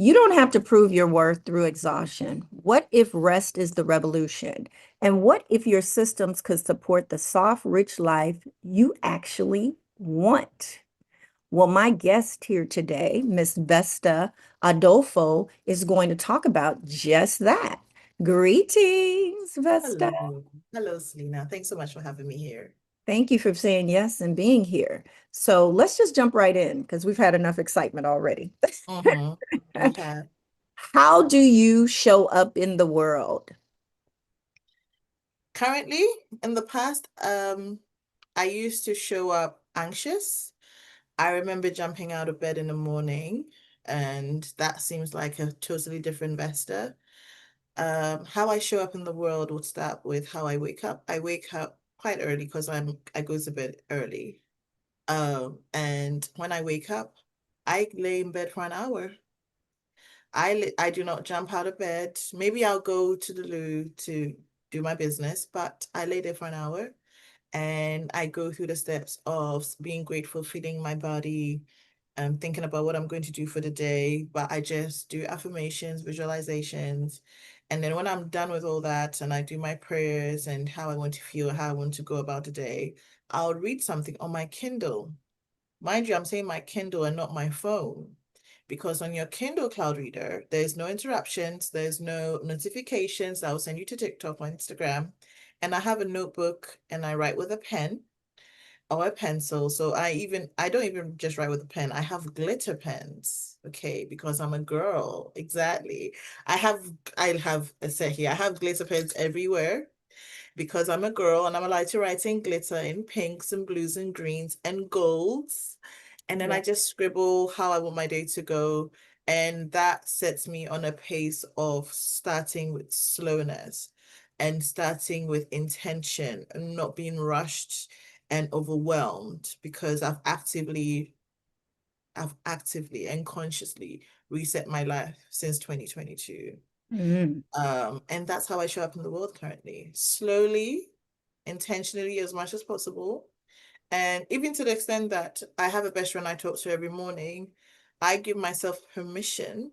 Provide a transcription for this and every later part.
You don't have to prove your worth through exhaustion. What if rest is the revolution? And what if your systems could support the soft, rich life you actually want? Well, my guest here today, Miss Vesta Adofo, is going to talk about just that. Greetings, Vesta. Hello. Hello, Selina. Thanks so much for having me here. Thank you for saying yes and being here. So let's just jump right in because we've had enough excitement already. Mm-hmm. We have How do you show up in the world? currently in the past, I used to show up anxious. I remember jumping out of bed in the morning, and that seems like a totally different Vesta. How I show up in the world would start with how I wake up. I wake up quite early because I go to bed early. And when I wake up, I lay in bed for an hour. I do not jump out of bed. Maybe I'll go to the loo to do my business, but I lay there for an hour and I go through the steps of being grateful, feeding my body, thinking about what I'm going to do for the day. But I just do affirmations, visualizations. And then when I'm done with all that and I do my prayers and how I want to feel, how I want to go about the day, I'll read something on my Kindle. Mind you, I'm saying my Kindle and not my phone. Because on your Kindle Cloud Reader, there's no interruptions, there's no notifications that will send you to TikTok or Instagram. And I have a notebook and I write with a pen or a pencil. So I don't even just write with a pen. I have glitter pens. Okay, because I'm a girl. Exactly. I have I said here, I have glitter pens everywhere because I'm a girl and I'm allowed to write in glitter in pinks and blues and greens and golds. And then Yeah. I just scribble how I want my day to go. And that sets me on a pace of starting with slowness and starting with intention and not being rushed and overwhelmed because I've actively and consciously reset my life since 2022. Mm. And that's how I show up in the world currently. Slowly, intentionally as much as possible. And even to the extent that I have a best friend I talk to every morning, I give myself permission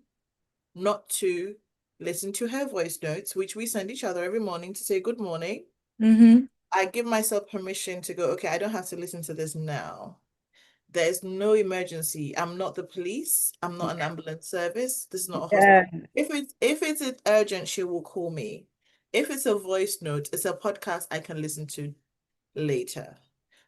not to listen to her voice notes, which we send each other every morning to say good morning. Hmm. I give myself permission to go, okay, I don't have to listen to this now. There's no emergency. I'm not the police. I'm not an ambulance service. This is not a hospital. Yeah. If it's urgent, she will call me. If it's a voice note, it's a podcast I can listen to later.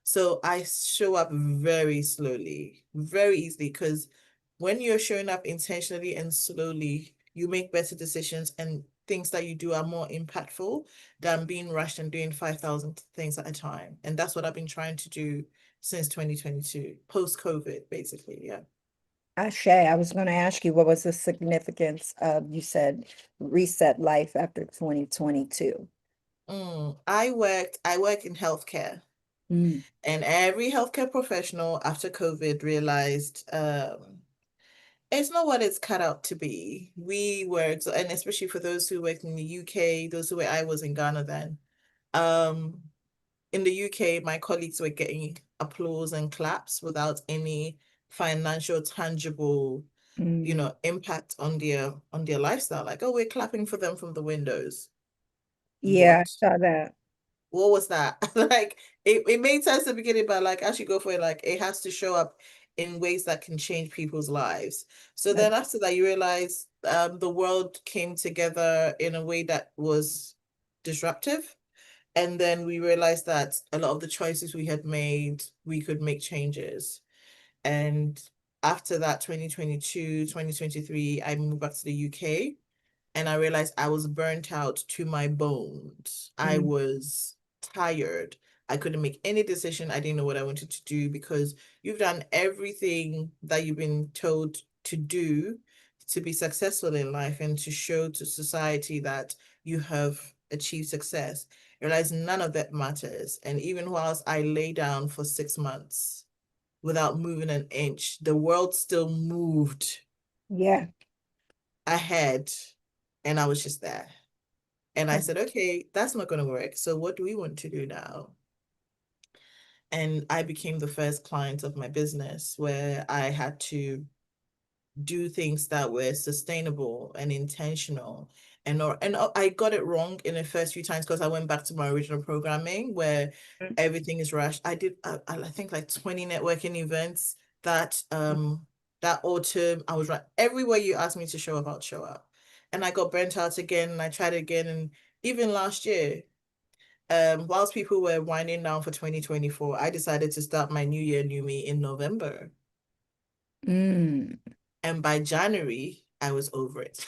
So I show up very slowly, very easily, because when you're showing up intentionally and slowly, you make better decisions and things that you do are more impactful than being rushed and doing 5,000 things at a time. And that's what I've been trying to do since 2022, post-COVID, basically. Yeah. Shay, I was going to ask you what was the significance of, you said, reset life after 2022? I work in healthcare. Mm. And every healthcare professional after COVID realized it's not what it's cut out to be. We worked, and especially for those who worked in the UK, those who were, I was in Ghana then. Um, in the UK, my colleagues were getting applause and claps without any financial, tangible, Mm. impact on their lifestyle. Like, oh, we're clapping for them from the windows. Yeah, I What? saw that. What was that? Like it made sense at the beginning, but like as you go for it, like it has to show up in ways that can change people's lives. So That- then after that, you realize the world came together in a way that was disruptive. And then we realized that a lot of the choices we had made, we could make changes. And after that, 2022, 2023, I moved back to the UK and I realized I was burnt out to my bones. I Mm. was tired. I couldn't make any decision. I didn't know what I wanted to do because you've done everything that you've been told to do to be successful in life and to show to society that you have achieved success. I realized none of that matters. And even whilst I lay down for 6 months without moving an inch, the world still moved Yeah. ahead and I was just there. And I said, okay, that's not going to work. So what do we want to do now? And I became the first client of my business where I had to do things that were sustainable and intentional. And I got it wrong in the first few times because I went back to my original programming where everything is rushed. I did I think like 20 networking events that that autumn. I was right everywhere you asked me to show up, I'll show up. And I got burnt out again and I tried again. And even last year, whilst people were winding down for 2024, I decided to start my new year, new me in November. Mm. And by January, I was over it.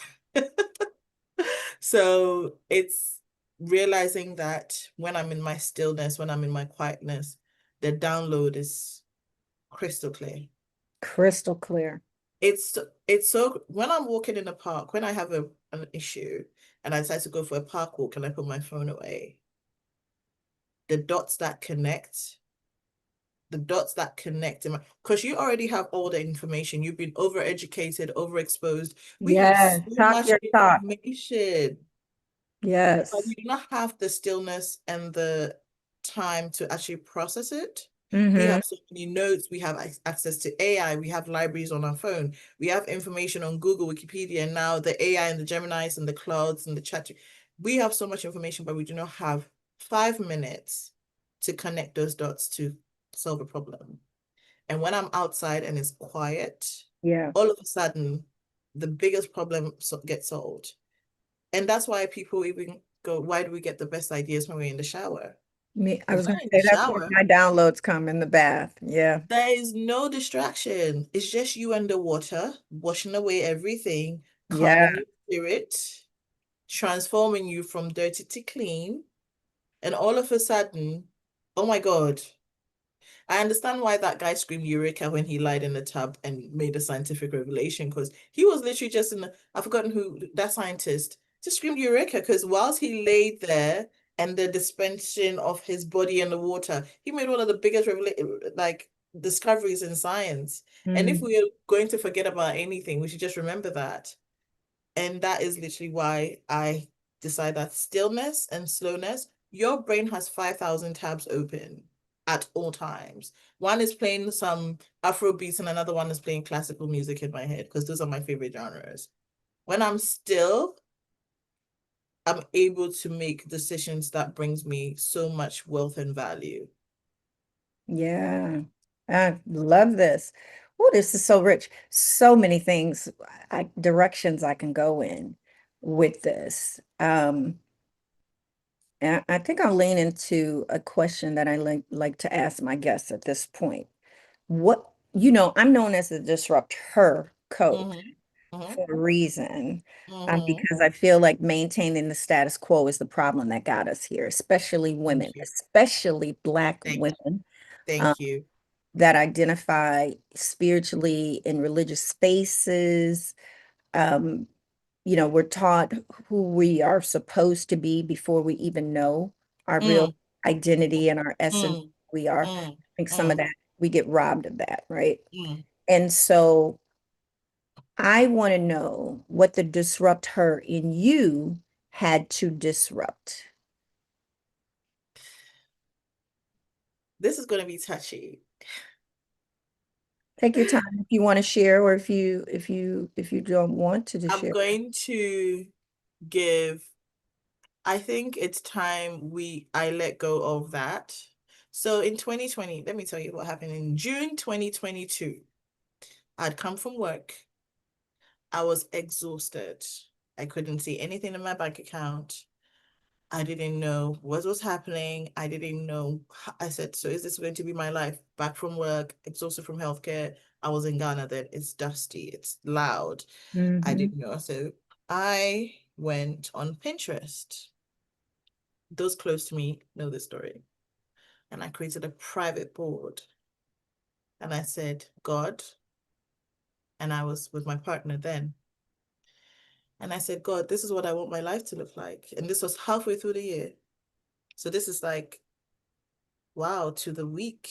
So it's realizing that when I'm in my stillness, when I'm in my quietness, the download is crystal clear. Crystal clear. It's it's so when I'm walking in the park, when I have an issue and I decide to go for a park walk and I put my phone away, the dots that connect, the dots that connect in my because you already have all the information. You've been overeducated, overexposed. We have so Yes. Talk much your talk. information, but we Yes. do not have the stillness and the time to actually process it. We Mm-hmm. have so many notes, we have access to AI, we have libraries on our phone, we have information on Google, Wikipedia, and now the AI and the Geminis and the clouds and the chat. We have so much information, but we do not have 5 minutes to connect those dots to solve a problem. And when I'm outside and it's quiet, Yeah. all of a sudden, the biggest problem gets solved. And that's why people even go, why do we get the best ideas when we're in the shower? I Because was when gonna I'm in the say that's where shower, my downloads come in the bath. Yeah. there is no distraction. It's just you and the water, washing away everything, Yeah. calming your spirit, transforming you from dirty to clean. And all of a sudden, oh my God, I understand why that guy screamed Eureka when he lied in the tub and made a scientific revelation because he was literally just in the, I've forgotten who that scientist just screamed Eureka because whilst he laid there and the dispensing of his body in the water, he made one of the biggest like discoveries in science. And if Mm. we are going to forget about anything, we should just remember that. And that is literally why I decide that stillness and slowness, your brain has 5,000 tabs open at all times. One is playing some Afro beats and another one is playing classical music in my head because those are my favorite genres. When I'm still, I'm able to make decisions that brings me so much wealth and value. Yeah. I love this. Oh, this is so rich. So many things, directions I can go in with this. And I think I'll lean into a question that I like to ask my guests at this point. I'm known as the disrupt her coach Mm-hmm. Mm-hmm. for a reason, Mm-hmm. because I feel like maintaining the status quo is the problem that got us here, especially women, Thank you. especially Black Thank you. women, um, Thank you. that identify spiritually in religious spaces. Um, we're taught who we are supposed to be before we even know our real Mm, identity and our essence. mm, We are. I mm, think some of mm, that we get robbed of that, right? mm. And so I want to know what the disrupt her in you had to disrupt. This is going to be touchy. Take your time if you want to share, or if you don't want to just I'm share. going to give, I think it's time I let go of that. So in 2020, let me tell you what happened in June 2022. I'd come from work. I was exhausted. I couldn't see anything in my bank account. I didn't know what was happening. I didn't know. I said, so is this going to be my life? Back from work, exhausted from healthcare. I was in Ghana then. It's dusty, it's loud. I Hmm. didn't know. So I went on Pinterest. Those close to me know the story. And I created a private board. And I said, God, and I was with my partner then. And I said, God, this is what I want my life to look like. And this was halfway through the year. So this is like, wow, to the week,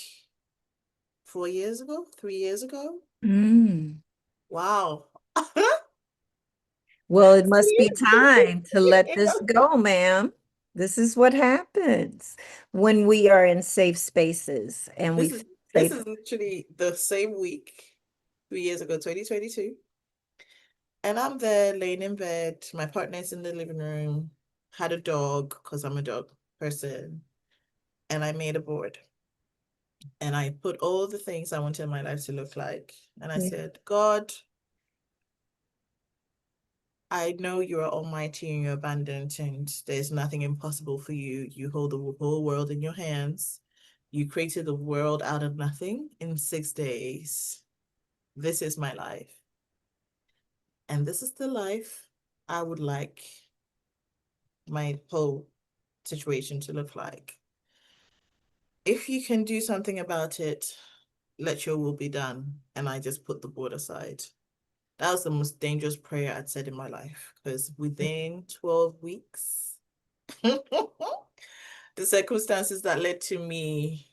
4 years ago, 3 years ago. Mm. Wow. Well, it must be time to let this go, ma'am. This is what happens when we are in safe spaces and we This feel is this safe. is literally the same week, 3 years ago, 2022. And I'm there laying in bed. My partner's in the living room, had a dog because I'm a dog person. And I made a board and I put all the things I wanted my life to look like. And I Yeah. said, God, I know you are almighty and you're abundant, and there's nothing impossible for you. You hold the whole world in your hands. You created the world out of nothing in 6 days. This is my life. And this is the life I would like my whole situation to look like. If you can do something about it, let your will be done. And I just put the board aside. That was the most dangerous prayer I'd said in my life because within 12 weeks, the circumstances that led to me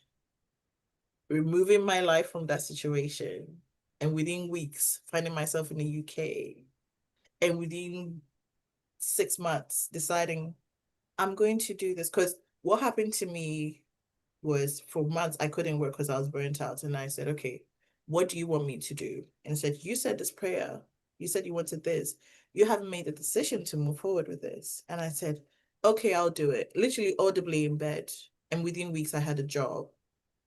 removing my life from that situation, and within weeks, finding myself in the UK, and within 6 months, deciding I'm going to do this. Because what happened to me was for months I couldn't work because I was burnt out. And I said, okay, what do you want me to do? And said, you said this prayer. You said you wanted this. You haven't made a decision to move forward with this. And I said, okay, I'll do it. Literally audibly in bed. And within weeks, I had a job.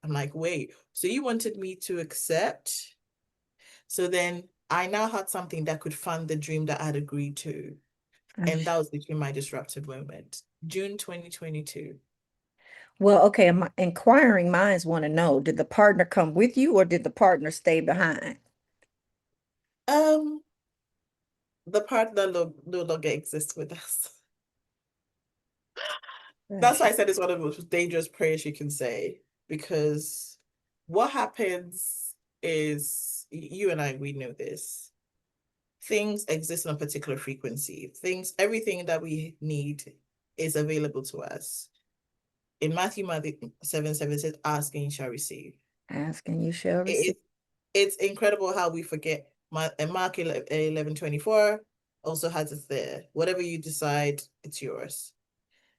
I'm like, wait, so you wanted me to accept? So then I now had something that could fund the dream that I'd agreed to. I'm And sh- that was between my disruptive moment, June 2022. Well, okay, inquiring minds want to know, did the partner come with you or did the partner stay behind? Um, the part that no longer exists with us. That's why I said it's one of the most dangerous prayers you can say, because what happens is you and I, we know this. Things exist on a particular frequency. Everything that we need is available to us. In Matthew 7:7 says, ask and you shall receive. Ask and you shall receive. It, it's incredible how we forget. Mark 11:24 also has it there. Whatever you decide, it's yours.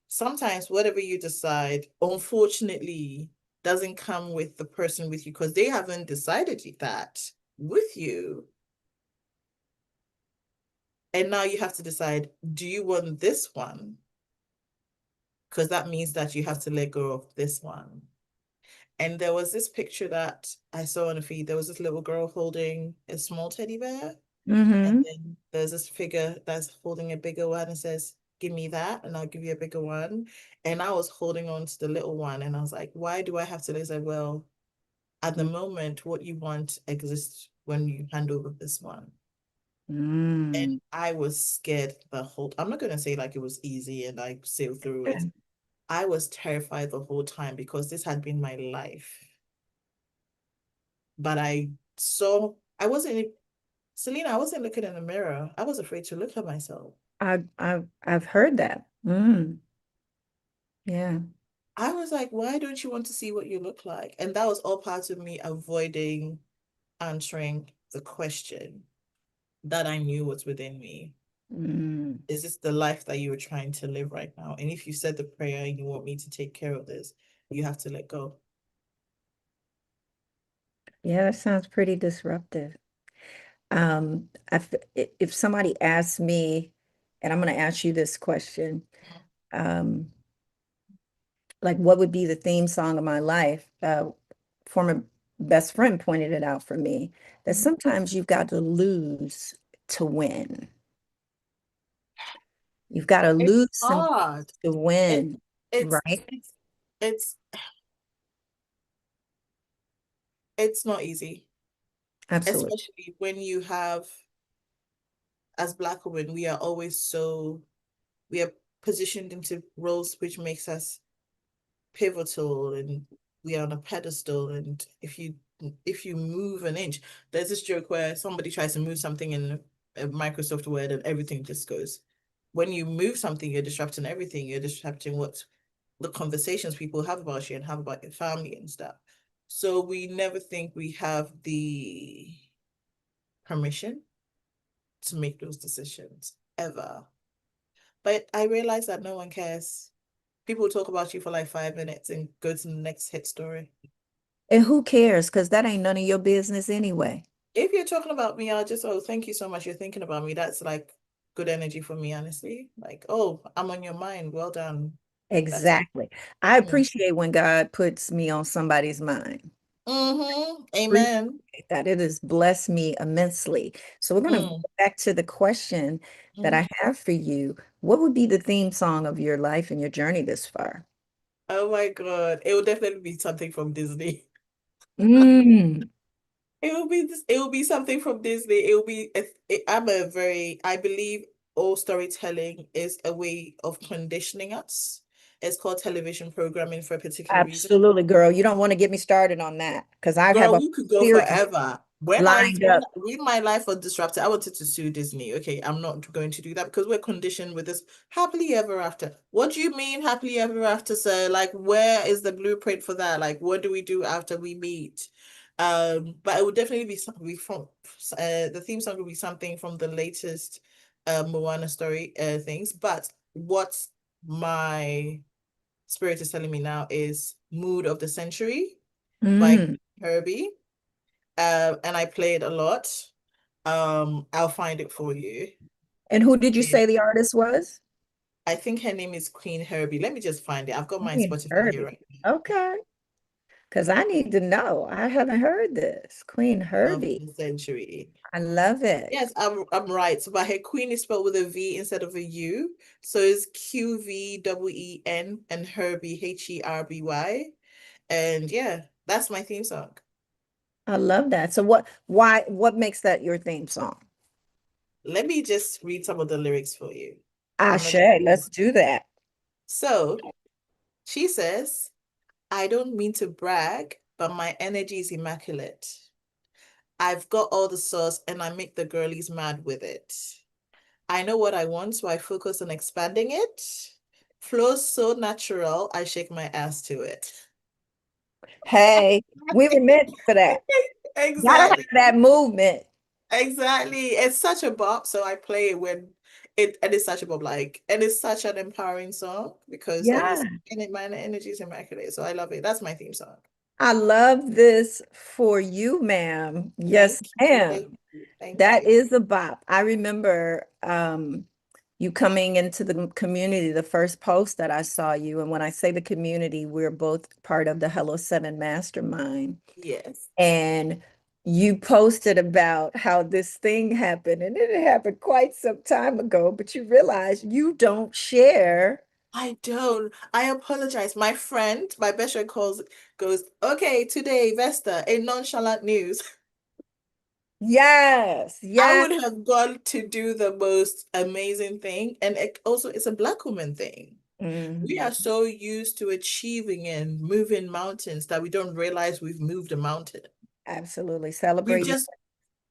Sometimes whatever you decide, unfortunately, doesn't come with the person with you because they haven't decided that with you. And now you have to decide, do you want this one? Because that means that you have to let go of this one. And there was this picture that I saw on a feed. There was this little girl holding a small teddy bear. And Mm-hmm. then there's this figure that's holding a bigger one and says, give me that and I'll give you a bigger one. And I was holding on to the little one and I was like, why do I have to? They said, well, at the moment, what you want exists when you hand over this one. And Mm. I was scared the whole, I'm not going to say like it was easy and I sailed through it. I was terrified the whole time because this had been my life. But I wasn't, Selena, I wasn't looking in the mirror. I was afraid to look at myself. I've heard that. Mm. Yeah. I was like, why don't you want to see what you look like? And that was all part of me avoiding answering the question that I knew was within me. Mm. Is this the life that you were trying to live right now? And if you said the prayer and you want me to take care of this, you have to let go. Yeah, that sounds pretty disruptive. If somebody asks me, and I'm going to ask you this question, um, like what would be the theme song of my life? Former best friend pointed it out for me that Mhm. sometimes you've got to lose to win. You've got to It's lose some hard. to It win, it's right? it's it's it's not easy, Absolutely. especially when you have, as Black women, we are positioned into roles which makes us pivotal and we are on a pedestal. And if you move an inch, there's this joke where somebody tries to move something in a Microsoft Word and everything just goes. When you move something, you're disrupting everything. You're disrupting what the conversations people have about you and have about your family and stuff. So we never think we have the permission to make those decisions ever. But I realize that no one cares. People talk about you for like 5 minutes and go to the next hit story. And who cares? Because that ain't none of your business anyway. If you're talking about me, I'll just, oh, thank you so much. You're thinking about me. That's like good energy for me, honestly. Like, oh, I'm on your mind. Well done. That's good. Exactly. I Mm. appreciate when God puts me on somebody's mind. Mm-hmm. Amen. Appreciate that. It has blessed me immensely. So we're going to Mm. go back to the question that Mm. I have for you. What would be the theme song of your life and your journey this far? Oh my God. It will definitely be something from Disney. Mm, It will be something from Disney. It will be I'm a very I believe all storytelling is a way of conditioning us. It's called television programming for a particular reason. absolutely, girl. You don't want to get me started on that because I have Girl, a we could go theory forever. lined up. When my life was disrupted, I wanted to sue Disney. Okay, I'm not going to do that because we're conditioned with this happily ever after. What do you mean happily ever after, sir? Like, where is the blueprint for that? Like, what do we do after we meet? But it would definitely be something from the theme song would be something from the latest Moana story things. But what my spirit is telling me now is Mood of the Century by Mm. Herbie. And I play it a lot. I'll find it for you. And who did you Yeah. say the artist was? I think her name is Queen Herbie. Let me just find it. I've got my Queen Spotify here Herbie. right now. Okay. Because I need to know. I haven't heard this. Queen Of Herbie. the century. I love it. Yes, I'm right. So, but her Queen is spelled with a V instead of a U. So it's QVEEN and Herbie HERBY. And yeah, that's my theme song. I love that. So what makes that your theme song? Let me just read some of the lyrics for you. I'm not Ashe, joking. let's do that. So she says, I don't mean to brag, but my energy is immaculate. I've got all the sauce and I make the girlies mad with it. I know what I want, so I focus on expanding it. Flows so natural, I shake my ass to it. Hey, we were meant for that. Gotta have Exactly. that movement. Exactly. It's such a bop, so I play it when and it's such a bop, like, and it's such an empowering song because like Yeah. it's in it, my energy is immaculate. So I love it. That's my theme song. I love this for you, ma'am. Yes, Thank you. Thank ma'am. you. Thank That you. is a bop. I remember you coming into the community, the first post that I saw you. And when I say the community, we're both part of the Hello Seven Mastermind. Yes. And you posted about how this thing happened, and it had happened quite some time ago, but you realize you don't share. I don't. I apologize. My friend, my best friend goes, okay, today, Vesta, a nonchalant news. Yes, I yes. would have gone to do the most amazing thing. And also, it's a Black woman thing. We Mhm. are so used to achieving and moving mountains that we don't realize we've moved a mountain. Absolutely. We've Celebrating. just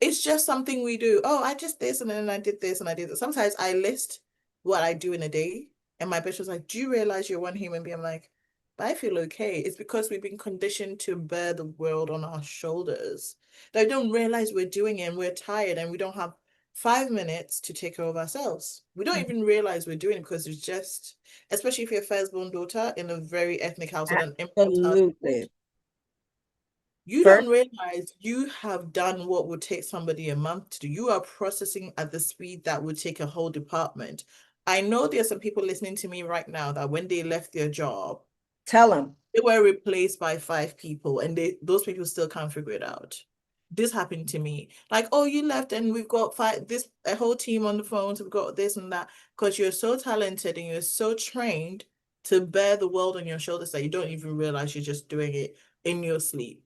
It's just something we do. Oh, I just this and then I did this and I did this. Sometimes I list what I do in a day, and my bitch was like, "Do you realize you're one human being?" I'm like, "But I feel okay." It's because we've been conditioned to bear the world on our shoulders. That we don't realize we're doing it and we're tired and we don't have 5 minutes to take care of ourselves. We don't even realize we're doing it because it's just, especially if you're a firstborn daughter in a very ethnic household, an immigrant household, Absolutely. you First, don't realize you have done what would take somebody a month to do. You are processing at the speed that would take a whole department. I know there are some people listening to me right now that when they left their job, tell them. they were replaced by 5 people and those people still can't figure it out. This happened to me. Like, oh, you left and we've got a whole team on the phones, we've got this and that, because you're so talented and you're so trained to bear the world on your shoulders that you don't even realize you're just doing it in your sleep.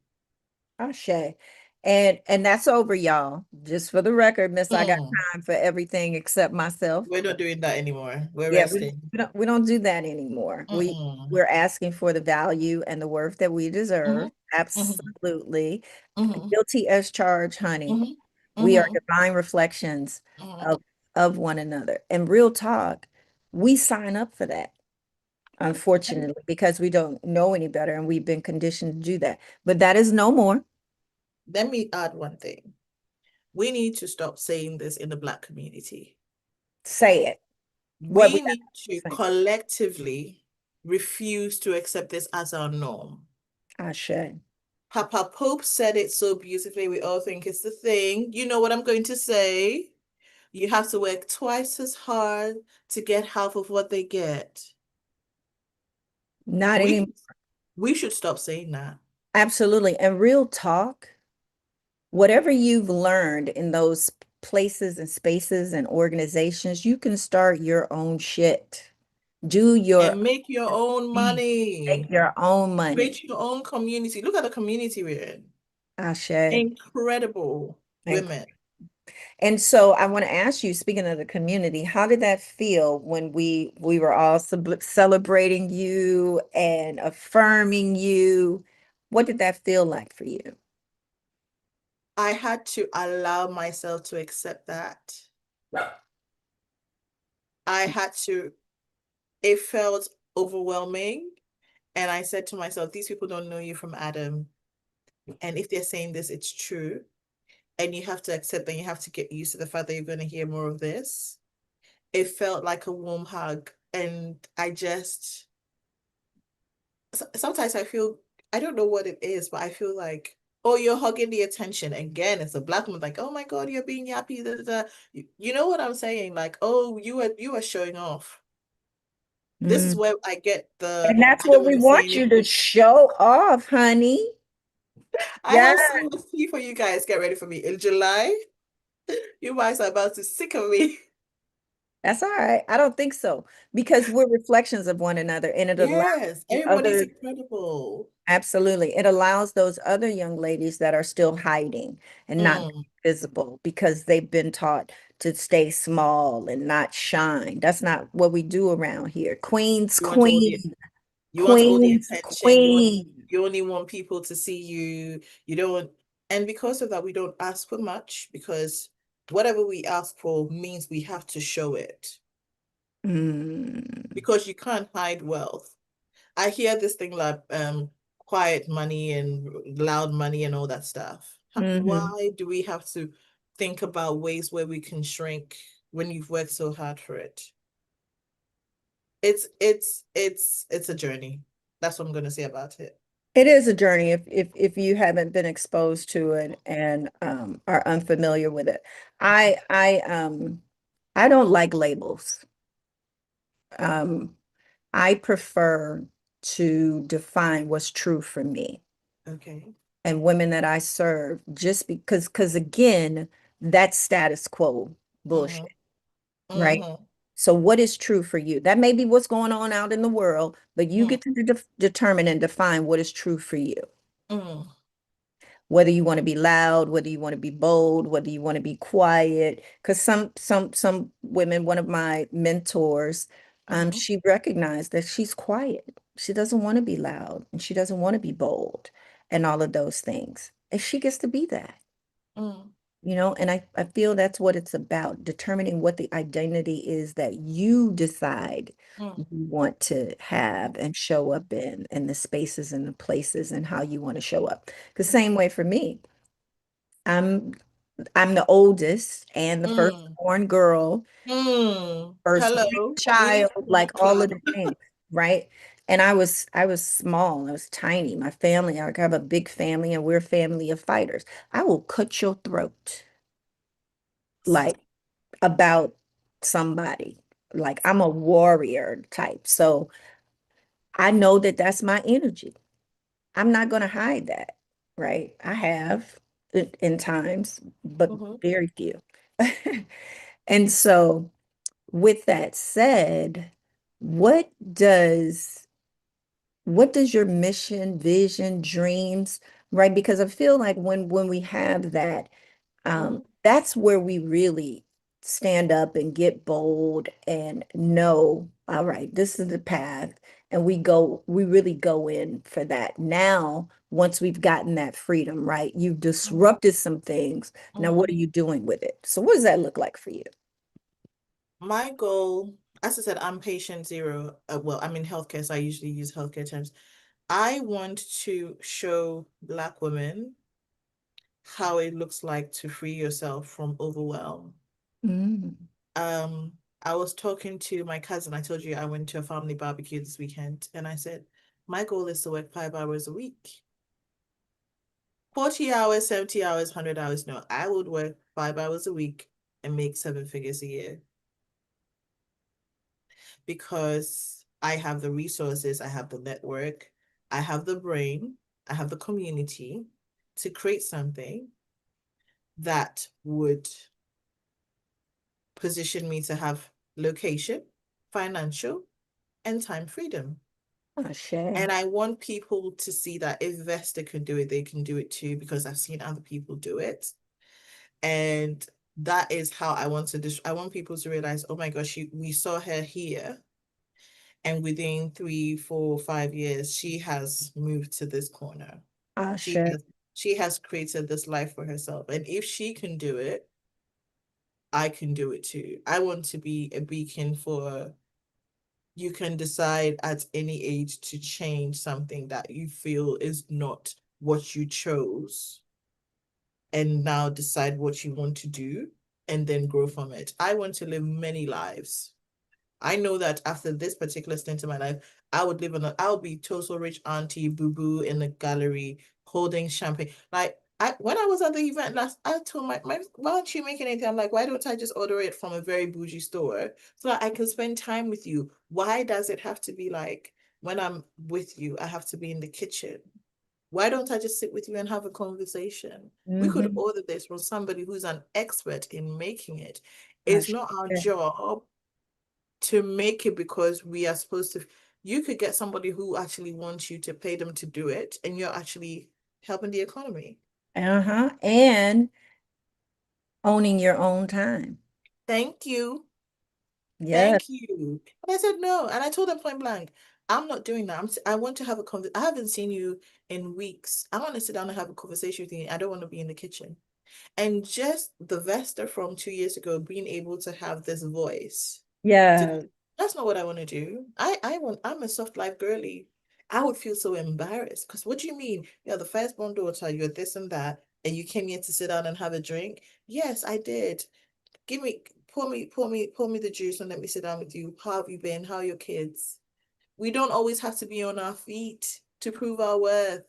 Ashe. And that's over, y'all. Just for the record, Miss, I got Mm. time for everything except myself. We're not doing that anymore. We're Yeah, resting. we don't do that anymore. Mm-mm. We're asking for the value and the worth that we deserve. Mm-hmm. Mm-hmm. Absolutely. Mm-hmm. Guilty as charged, honey. Mm-hmm. We are Mm-hmm. divine reflections Mm-hmm. of one another. And real talk, we sign up for that, unfortunately, because we don't know any better and we've been conditioned to do that. But that is no more. Let me add one thing. We need to stop saying this in the Black community. Say it. What we We need to got to say. collectively refuse to accept this as our norm. I should. Papa Pope said it so beautifully. We all think it's the thing. You know what I'm going to say? You have to work twice as hard to get half of what they get. Not We any, should, we should stop saying that. absolutely. And real talk, whatever you've learned in those places and spaces and organizations, you can start your own shit. Do your And make your own thing. Make money. your own money. Create your own community. Look at the community we're in. Ashe. Incredible And women. and so I want to ask you, speaking of the community, how did that feel when we were all celebrating you and affirming you? What did that feel like for you? I had to allow myself to accept that. I had to, it felt overwhelming. And I said to myself, these people don't know you from Adam. And if they're saying this, it's true. And you have to accept that you have to get used to the fact that you're going to hear more of this. It felt like a warm hug. And I just, sometimes I feel, I don't know what it is, but I feel like, oh, you're hugging the attention. Again, it's a black woman, like, oh my God, you're being yappy. Da, da, da. You know what I'm saying? Like, oh, you are showing off. This is Mm. where I get the, And that's I don't what want we to say want you to anything. show off, honey. I Yeah, have so much tea for you guys. Get ready for me. In July, you guys are about to sick of me. that's all right. I don't think so because we're reflections of one another and it allows Yes, the everybody's other. incredible. Absolutely. It allows those other young ladies that are still hiding and not Mm. visible because they've been taught to stay small and not shine. That's not what we do around here. Queens, You want all the queen, you want all the queens, attention. queen. You only want people to see you. You don't, and because of that, we don't ask for much because whatever we ask for means we have to show it Mm, because you can't hide wealth. I hear this thing like quiet money and loud money and all that stuff. mhm. Why do we have to think about ways where we can shrink when you've worked so hard for it? It's a journey. That's what I'm gonna say about it. It is a journey if you haven't been exposed to it and are unfamiliar with it. I don't like labels. Um, I prefer to define what's true for me Okay. and women that I serve, just because again, that's status quo Mm-hmm. bullshit, right? Mm-hmm. So what is true for you? That may be what's going on out in the world, but you Mm, get to determine and define what is true for you. mm, Whether you want to be loud, whether you want to be bold, whether you want to be quiet. Because some women, one of my mentors, mm-hmm. she recognized that she's quiet. She doesn't want to be loud and she doesn't want to be bold and all of those things. And she gets to be that, Mm, and I feel that's what it's about, determining what the identity is that you decide mm, you want to have and show up in, and the spaces and the places and how you want to show up. The same way for me. I'm I'm the oldest and the mm, firstborn girl, mm. firstborn Hello. We need child, to like all of clap. the things, right? And I was small, I was tiny. My family, I have a big family and we're a family of fighters. I will cut your throat like about somebody. Like I'm a warrior type. So I know that that's my energy. I'm not going to hide that, right? I have in times, but Mm-hmm. very few. And so, with that said, what does what does your mission, vision, dreams, right? Because I feel like when we have that, Mm-hmm. that's where we really stand up and get bold and know, all right, this is the path. And we really go in for that. Now, once we've gotten that freedom, right? You've disrupted some things. Now, Mm-hmm. what are you doing with it? So what does that look like for you? My goal, as I said, I'm patient zero. Well, I'm in healthcare, so I usually use healthcare terms. I want to show Black women how it looks like to free yourself from overwhelm. Mm, Um, I was talking to my cousin. I told you I went to a family barbecue this weekend, and I said, my goal is to work 5 hours a week. 40 hours, 70 hours, 100 hours. No, I would work 5 hours a week and make 7 figures a year because I have the resources, I have the network, I have the brain, I have the community to create something that would position me to have location, financial, and time freedom. Oh, Shay. And I want people to see that if Vesta can do it, they can do it too, because I've seen other people do it. And that is how I want to I want people to realize, oh my gosh, we saw her here. And within 3, 4, 5 years, she has moved to this corner. Oh, She Shay. has she has created this life for herself. And if she can do it, I can do it too. I want to be a beacon for you can decide at any age to change something that you feel is not what you chose and now decide what you want to do and then grow from it. I want to live many lives. I know that after this particular stint in my life, I would be total rich auntie boo boo in the gallery holding champagne. Like when I was at the event last, I told my why aren't you making anything? I'm like, why don't I just order it from a very bougie store so that I can spend time with you? Why does it have to be like when I'm with you, I have to be in the kitchen? Why don't I just sit with you and have a conversation? We could Mm-hmm. order this from somebody who's an expert in making it. Oh, It's not our Shay. job to make it because we are supposed to. You could get somebody who actually wants you to pay them to do it, and you're actually helping the economy. Uh-huh. And owning your own time. Thank you. Yes. Thank you. And I said no. And I told them point blank, I'm not doing that. I want to have a conversation. I haven't seen you in weeks. I want to sit down and have a conversation with you. I don't want to be in the kitchen. And just the Vesta from 2 years ago being able to have this voice to Yeah. that's not what I want to do. I'm a soft life girly. I would feel so embarrassed because what do you mean? You're the firstborn daughter, you're this and that, and you came here to sit down and have a drink? Yes, I did. Give me pour me the juice and let me sit down with you. How have you been? How are your kids? We don't always have to be on our feet to prove our worth.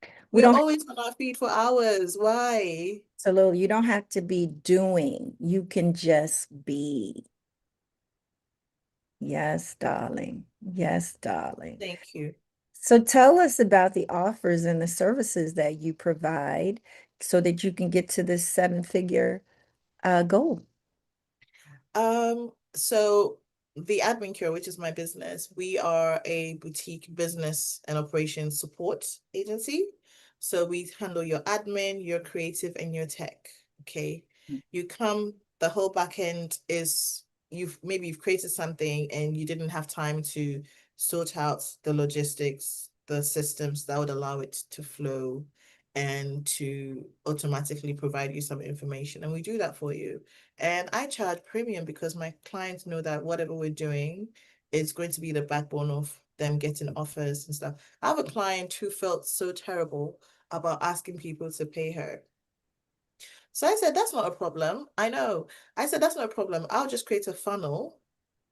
We We're don't always on our feet for hours. Why? absolutely, you don't have to be doing. You can just be. Yes, darling. Yes, darling. Thank you. So tell us about the offers and the services that you provide so that you can get to this seven-figure goal. So the Admin Cure, which is my business, we are a boutique business and operations support agency. So we handle your admin, your creative, and your tech. Okay. You come, the whole back end is you've created something and you didn't have time to sort out the logistics, the systems that would allow it to flow and to automatically provide you some information. And we do that for you. And I charge premium because my clients know that whatever we're doing is going to be the backbone of them getting offers and stuff. I have a client who felt so terrible about asking people to pay her. So I said, that's not a problem. I know. I said, that's not a problem. I'll just create a funnel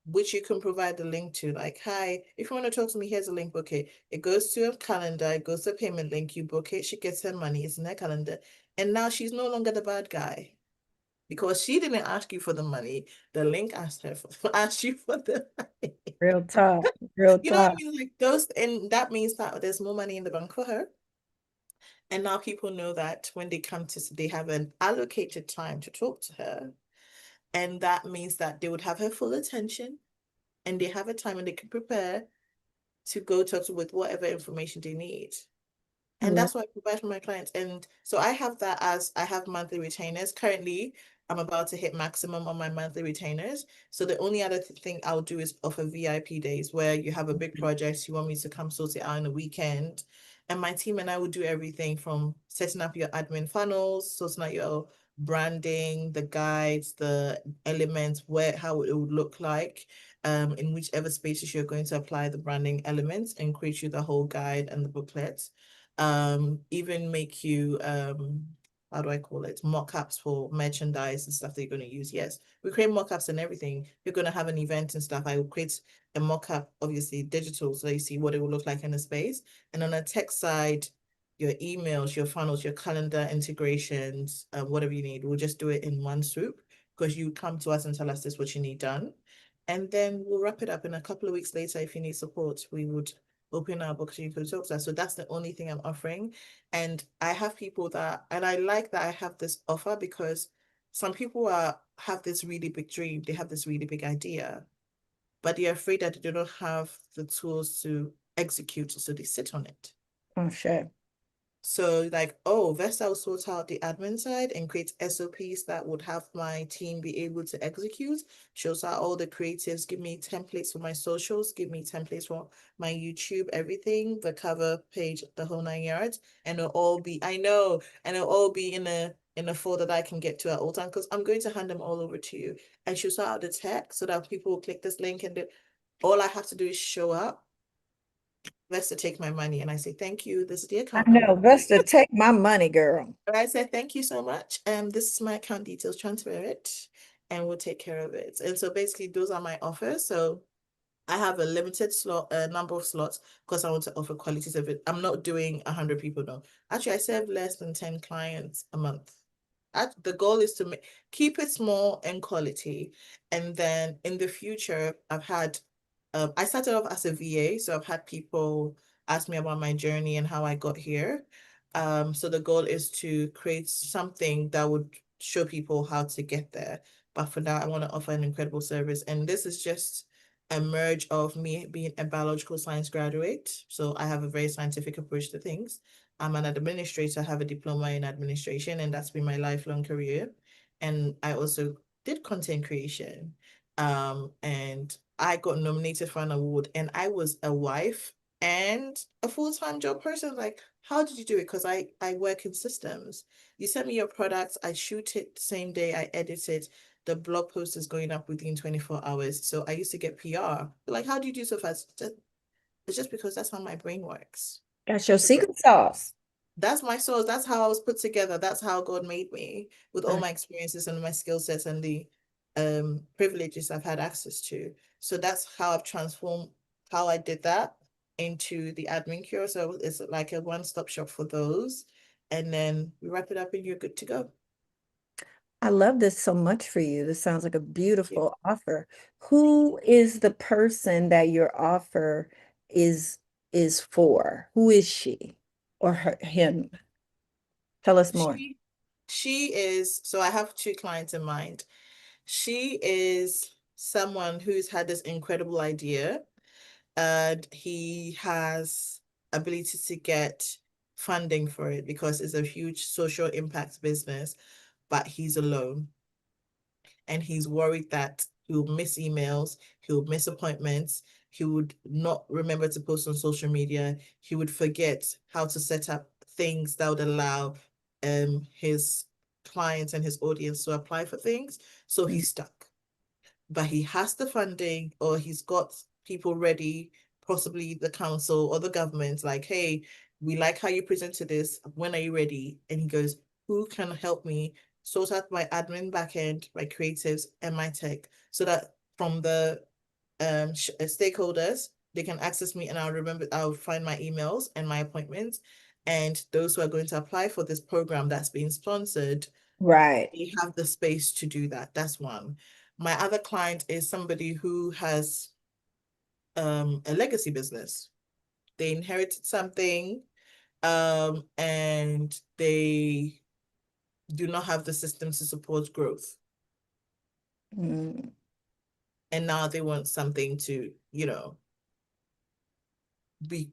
which you can provide the link to. Like, hi, if you want to talk to me, here's a link, book it. It goes to a calendar, it goes to a payment link, you book it, she gets her money, it's in her calendar. And now she's no longer the bad guy because she didn't ask you for the money. The link asked her for asked you for the money. Real talk. Real You know what I talk. mean? Like those, and that means that there's more money in the bank for her. And now people know that when they come to, they have an allocated time to talk to her. And that means that they would have her full attention and they have a time and they can prepare to go talk to with whatever information they need. I And love. that's what I provide for my clients. And so I have that as I have monthly retainers. Currently, I'm about to hit maximum on my monthly retainers. So the only other thing I'll do is offer VIP days where you have a big project, you want me to come sort it out in a weekend. And my team and I will do everything from setting up your admin funnels, sorting out your branding, the guides, the elements, where how it would look like, in whichever spaces you're going to apply the branding elements and create you the whole guide and the booklet, even make you how do I call it, mock-ups for merchandise and stuff that you're going to use. Yes, we create mock-ups and everything. You're going to have an event and stuff. I will create a mock-up, obviously digital, so you see what it will look like in a space. And on a tech side, your emails, your funnels, your calendar integrations, whatever you need. We'll just do it in one swoop because you come to us and tell us this is what you need done. And then we'll wrap it up in a couple of weeks later. If you need support, we would open our books and you could talk to us. So that's the only thing I'm offering. And I have people that, and I like that I have this offer because some people have this really big dream, they have this really big idea, but they're afraid that they do not have the tools to execute, so they sit on it. Oh, sure. So like, oh, Vesta will sort out the admin side and create SOPs that would have my team be able to execute. Shows out all the creatives, give me templates for my socials, give me templates for my YouTube, everything, the cover page, the whole 9 yards, and it'll all be, I know, and it'll all be in a folder that I can get to at all time because I'm going to hand them all over to you. And she'll sort out the tech so that people will click this link and all I have to do is show up. Vesta take my money and I say, thank you. This is the I account know, number. Vesta, take my money, girl. But I said, thank you so much. This is my account details, transfer it, and we'll take care of it. And so basically those are my offers. So I have a limited slot, number of slots because I want to offer quality service. I'm not doing 100 people, no. Actually, I serve less than 10 clients a month. The goal is to keep it small and quality. And then in the future, I started off as a VA, so I've had people ask me about my journey and how I got here. So the goal is to create something that would show people how to get there. But for now, I want to offer an incredible service. And this is just a merge of me being a biological science graduate. So I have a very scientific approach to things. I'm an administrator, I have a diploma in administration, and that's been my lifelong career. And I also did content creation. And I got nominated for an award, and I was a wife and a full-time job person. Like, how did you do it? Because I work in systems. You send me your products, I shoot it the same day, I edit it. The blog post is going up within 24 hours. So I used to get PR. Like, how do you do so fast? It's just because that's how my brain works. That's your secret sauce. That's my source. That's how I was put together. That's how God made me with all Uh, my experiences and my skill sets and the privileges I've had access to. So that's how I've transformed how I did that into the admin cure. So it's like a one-stop shop for those. And then we wrap it up and you're good to go. I love this so much for you. This sounds like a Thank you. beautiful offer. Thank Who is the person that your offer is is for? Who is she or him? Tell us you. more. She is, so I have two clients in mind. She is someone who's had this incredible idea and he has ability to get funding for it because it's a huge social impact business, but he's alone and he's worried that he'll miss emails, he'll miss appointments, he would not remember to post on social media, he would forget how to set up things that would allow his clients and his audience to apply for things. So Mm, he's stuck, but he has the funding or he's got people ready, possibly the council or the government, like, hey, we like how you presented this. When are you ready? And he goes, who can help me sort out my admin backend, my creatives, and my tech so that from the stakeholders, they can access me and I'll find my emails and my appointments. And those who are going to apply for this program that's being sponsored, right. they have the space to do that. That's one. My other client is somebody who has a legacy business. They inherited something and they do not have the system to support growth. Mm, And now they want something to, be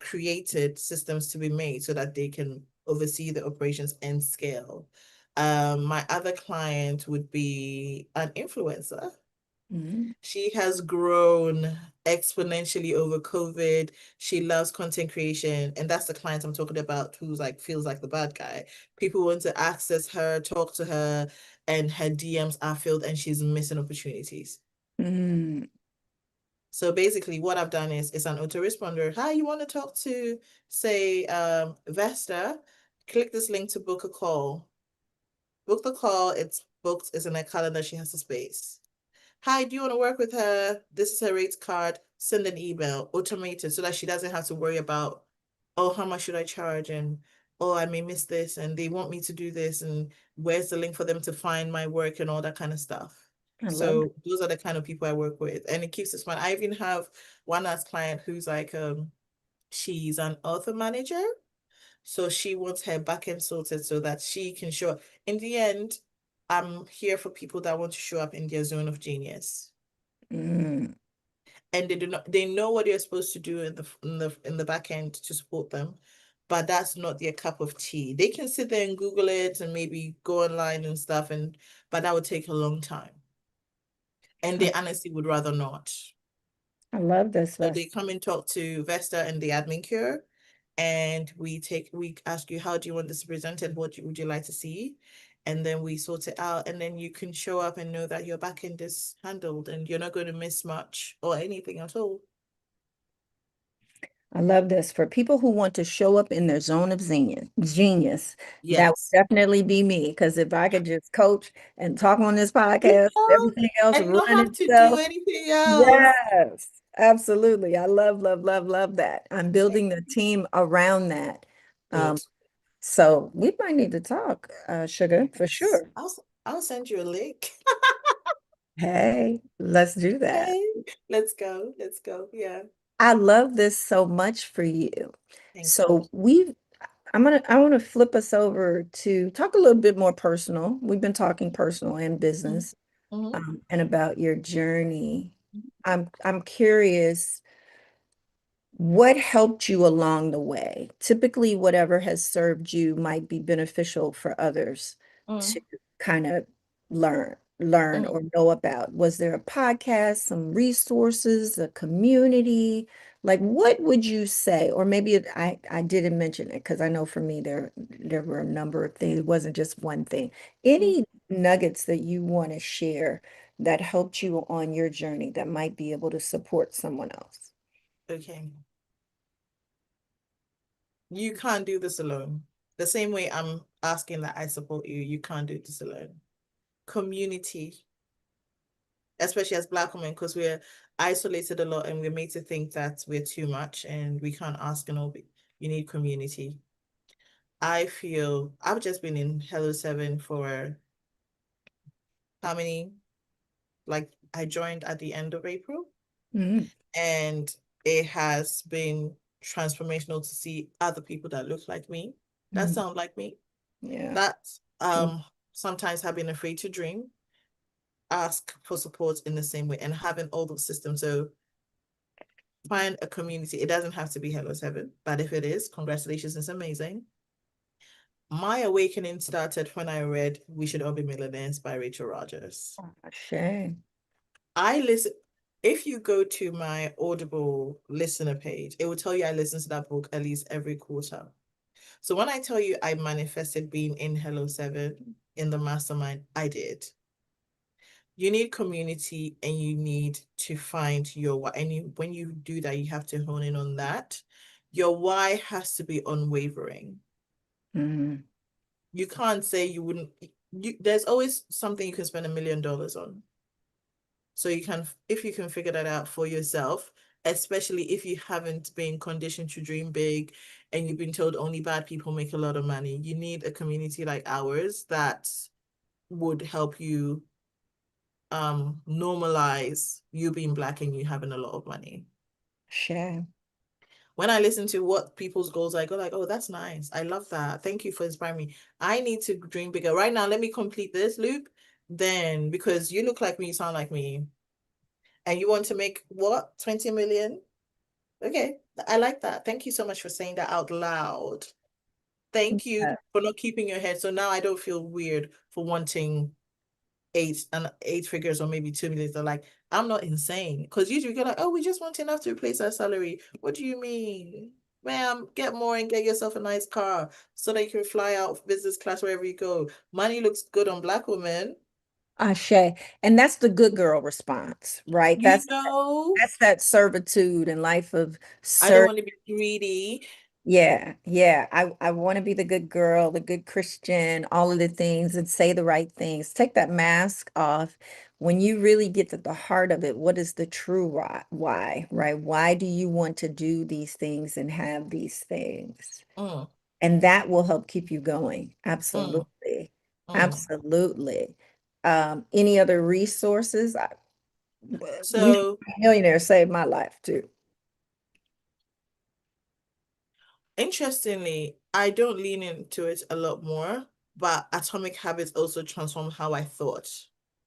created, systems to be made so that they can oversee the operations and scale. My other client would be an influencer. mm, She has grown exponentially over COVID. She loves content creation, and that's the client I'm talking about who's like feels like the bad guy. People want to access her, talk to her, and her DMs are filled, and she's missing opportunities. mm, So basically, what I've done is it's an autoresponder. Hi, you want to talk to, say, Vesta? Click this link to book a call. Book the call. It's booked. It's in her calendar. She has a space. Hi, do you want to work with her? This is her rates card. Send an email, automated, so that she doesn't have to worry about oh, how much should I charge? And oh, I may miss this, and they want me to do this, and where's the link for them to find my work and all that kind of stuff. I love So those are the kind of people I work with, and it keeps us fun. I even have one last client who's like, she's an author manager, so she wants her backend sorted so that she can show up. In the end, I'm here for people that want to show up in their zone of genius. Mm, And they know what they're supposed to do in the back end to support them, but that's not their cup of tea. They can sit there and Google it and maybe go online and stuff, and but that would take a long time. And I, they honestly would rather not. I love this, So Vesta. they come and talk to Vesta and the admin cure, and we ask you, how do you want this presented? Would you like to see? And then we sort it out, and then you can show up and know that your back end is handled and you're not going to miss much or anything at all. I love this. For people who want to show up in their zone of genius, that would Yes. definitely be me. Because if I could just coach and talk on this You podcast, know, everything else and run not have to do itself. anything else. Yes, absolutely. I love, love, love, love that. I'm building the team around that. Um, Good. so we might need to talk, Sugar, for Yes. sure. I'll send you a link. Hey, let's do that. Okay. Let's go. Let's go. Yeah. I love this so much for you. Thank you. So I want to flip us over to talk a little bit more personal. We've been talking personal and Mhm. business, Mhm. and about your journey. I'm curious. What helped you along the way? Typically, whatever has served you might be beneficial for others to Mhm. kind of learn Mhm. or know about. Was there a podcast, some resources, a community? Like, what would you say? Or maybe I didn't mention it because I know for me there were a number of things. It wasn't just one thing. Mhm. Any nuggets that you want to share that helped you on your journey that might be able to support someone else? Okay. You can't do this alone. The same way I'm asking that I support you, you can't do this alone. Community, especially as Black women, because we're isolated a lot and we're made to think that we're too much and we can't ask and all. You need community. I feel I've just been in Hello Seven for how many? Like I joined at the end of April, Mhm. and it has been transformational to see other people that look like me, that Mhm. sound like me, Yeah. that Mm. sometimes have been afraid to dream, ask for support in the same way, and having all those systems. So find a community. It doesn't have to be Hello Seven, but if it is, congratulations, it's amazing. My awakening started when I read We Should All Be Millionaires by Rachel Rogers. Shame. I listen, if you go to my Audible listener page, it will tell you I listen to that book at least every quarter. So when I tell you I manifested being in Hello Seven in the mastermind, I did. You need community and you need to find your why. And when you do that, you have to hone in on that. Your why has to be unwavering. Mhm. You can't say you wouldn't. There's always something you can spend $1 million on. So you can, if you can figure that out for yourself, especially if you haven't been conditioned to dream big and you've been told only bad people make a lot of money, you need a community like ours that would help you normalize you being Black and you having a lot of money. Shame. When I listen to what people's goals, I go like, oh, that's nice. I love that. Thank you for inspiring me. I need to dream bigger. Right now, let me complete this loop. Then, because you look like me, you sound like me, and you want to make what, 20 million? Okay, I like that. Thank you so much for saying that out loud. Thank you Yeah. for not keeping your head. So now I don't feel weird for wanting eight figures or maybe 2 million. They're like, I'm not insane. Because usually you're like, oh, we just want enough to replace our salary. What do you mean? Ma'am, get more and get yourself a nice car so that you can fly out business class wherever you go. Money looks good on Black women. Ashe. And that's the good girl response, right? You know, That's that servitude and life of I don't serve. want to be greedy. Yeah, yeah. I want to be the good girl, the good Christian, all of the things and say the right things. Take that mask off. when you really get to the heart of it, what is the true why, right? Why do you want to do these things and have these things? Mm, And that will help keep you going. mm, Absolutely. mm. Absolutely. Any other resources? You So Millionaire saved my life too. interestingly, I don't lean into it a lot more, but Atomic Habits also transformed how I thought.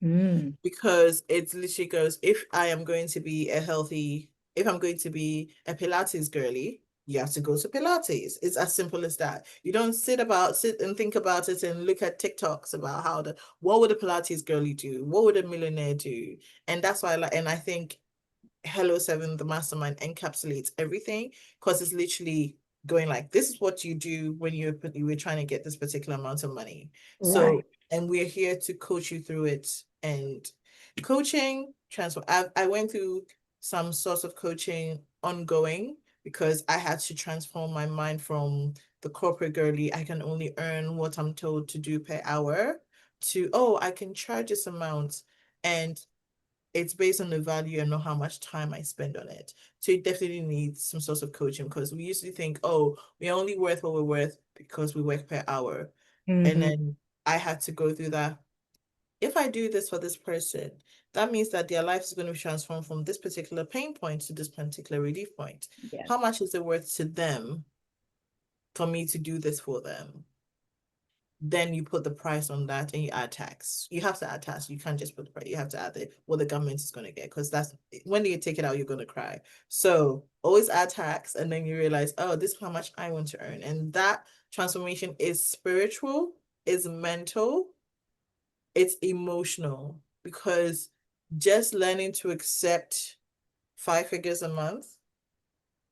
Mm, Because it literally goes, if I'm going to be a Pilates girly, you have to go to Pilates. It's as simple as that. You don't sit and think about it and look at TikToks about what would a Pilates girly do? What would a millionaire do? And that's why and I think Hello Seven, the mastermind encapsulates everything because it's literally going like, this is what you do when you were trying to get this particular amount of money. right. So, and we're here to coach you through it. And coaching transfer. I went through some sorts of coaching ongoing because I had to transform my mind from the corporate girly, I can only earn what I'm told to do per hour, to, oh, I can charge this amount. And it's based on the value and not how much time I spend on it. So it definitely needs some sort of coaching because we usually think, oh, we're only worth what we're worth because we work per hour. And Hmm. then I had to go through that. If I do this for this person, that means that their life is going to be transformed from this particular pain point to this particular relief point. Yeah. How much is it worth to them for me to do this for them? Then you put the price on that and you add tax. You have to add tax. You can't just put the price. You have to add what the government is going to get because that's when you take it out, you're going to cry. So always add tax, and then you realize, oh, this is how much I want to earn. And that transformation is spiritual, is mental, it's emotional because just learning to accept 5 figures a month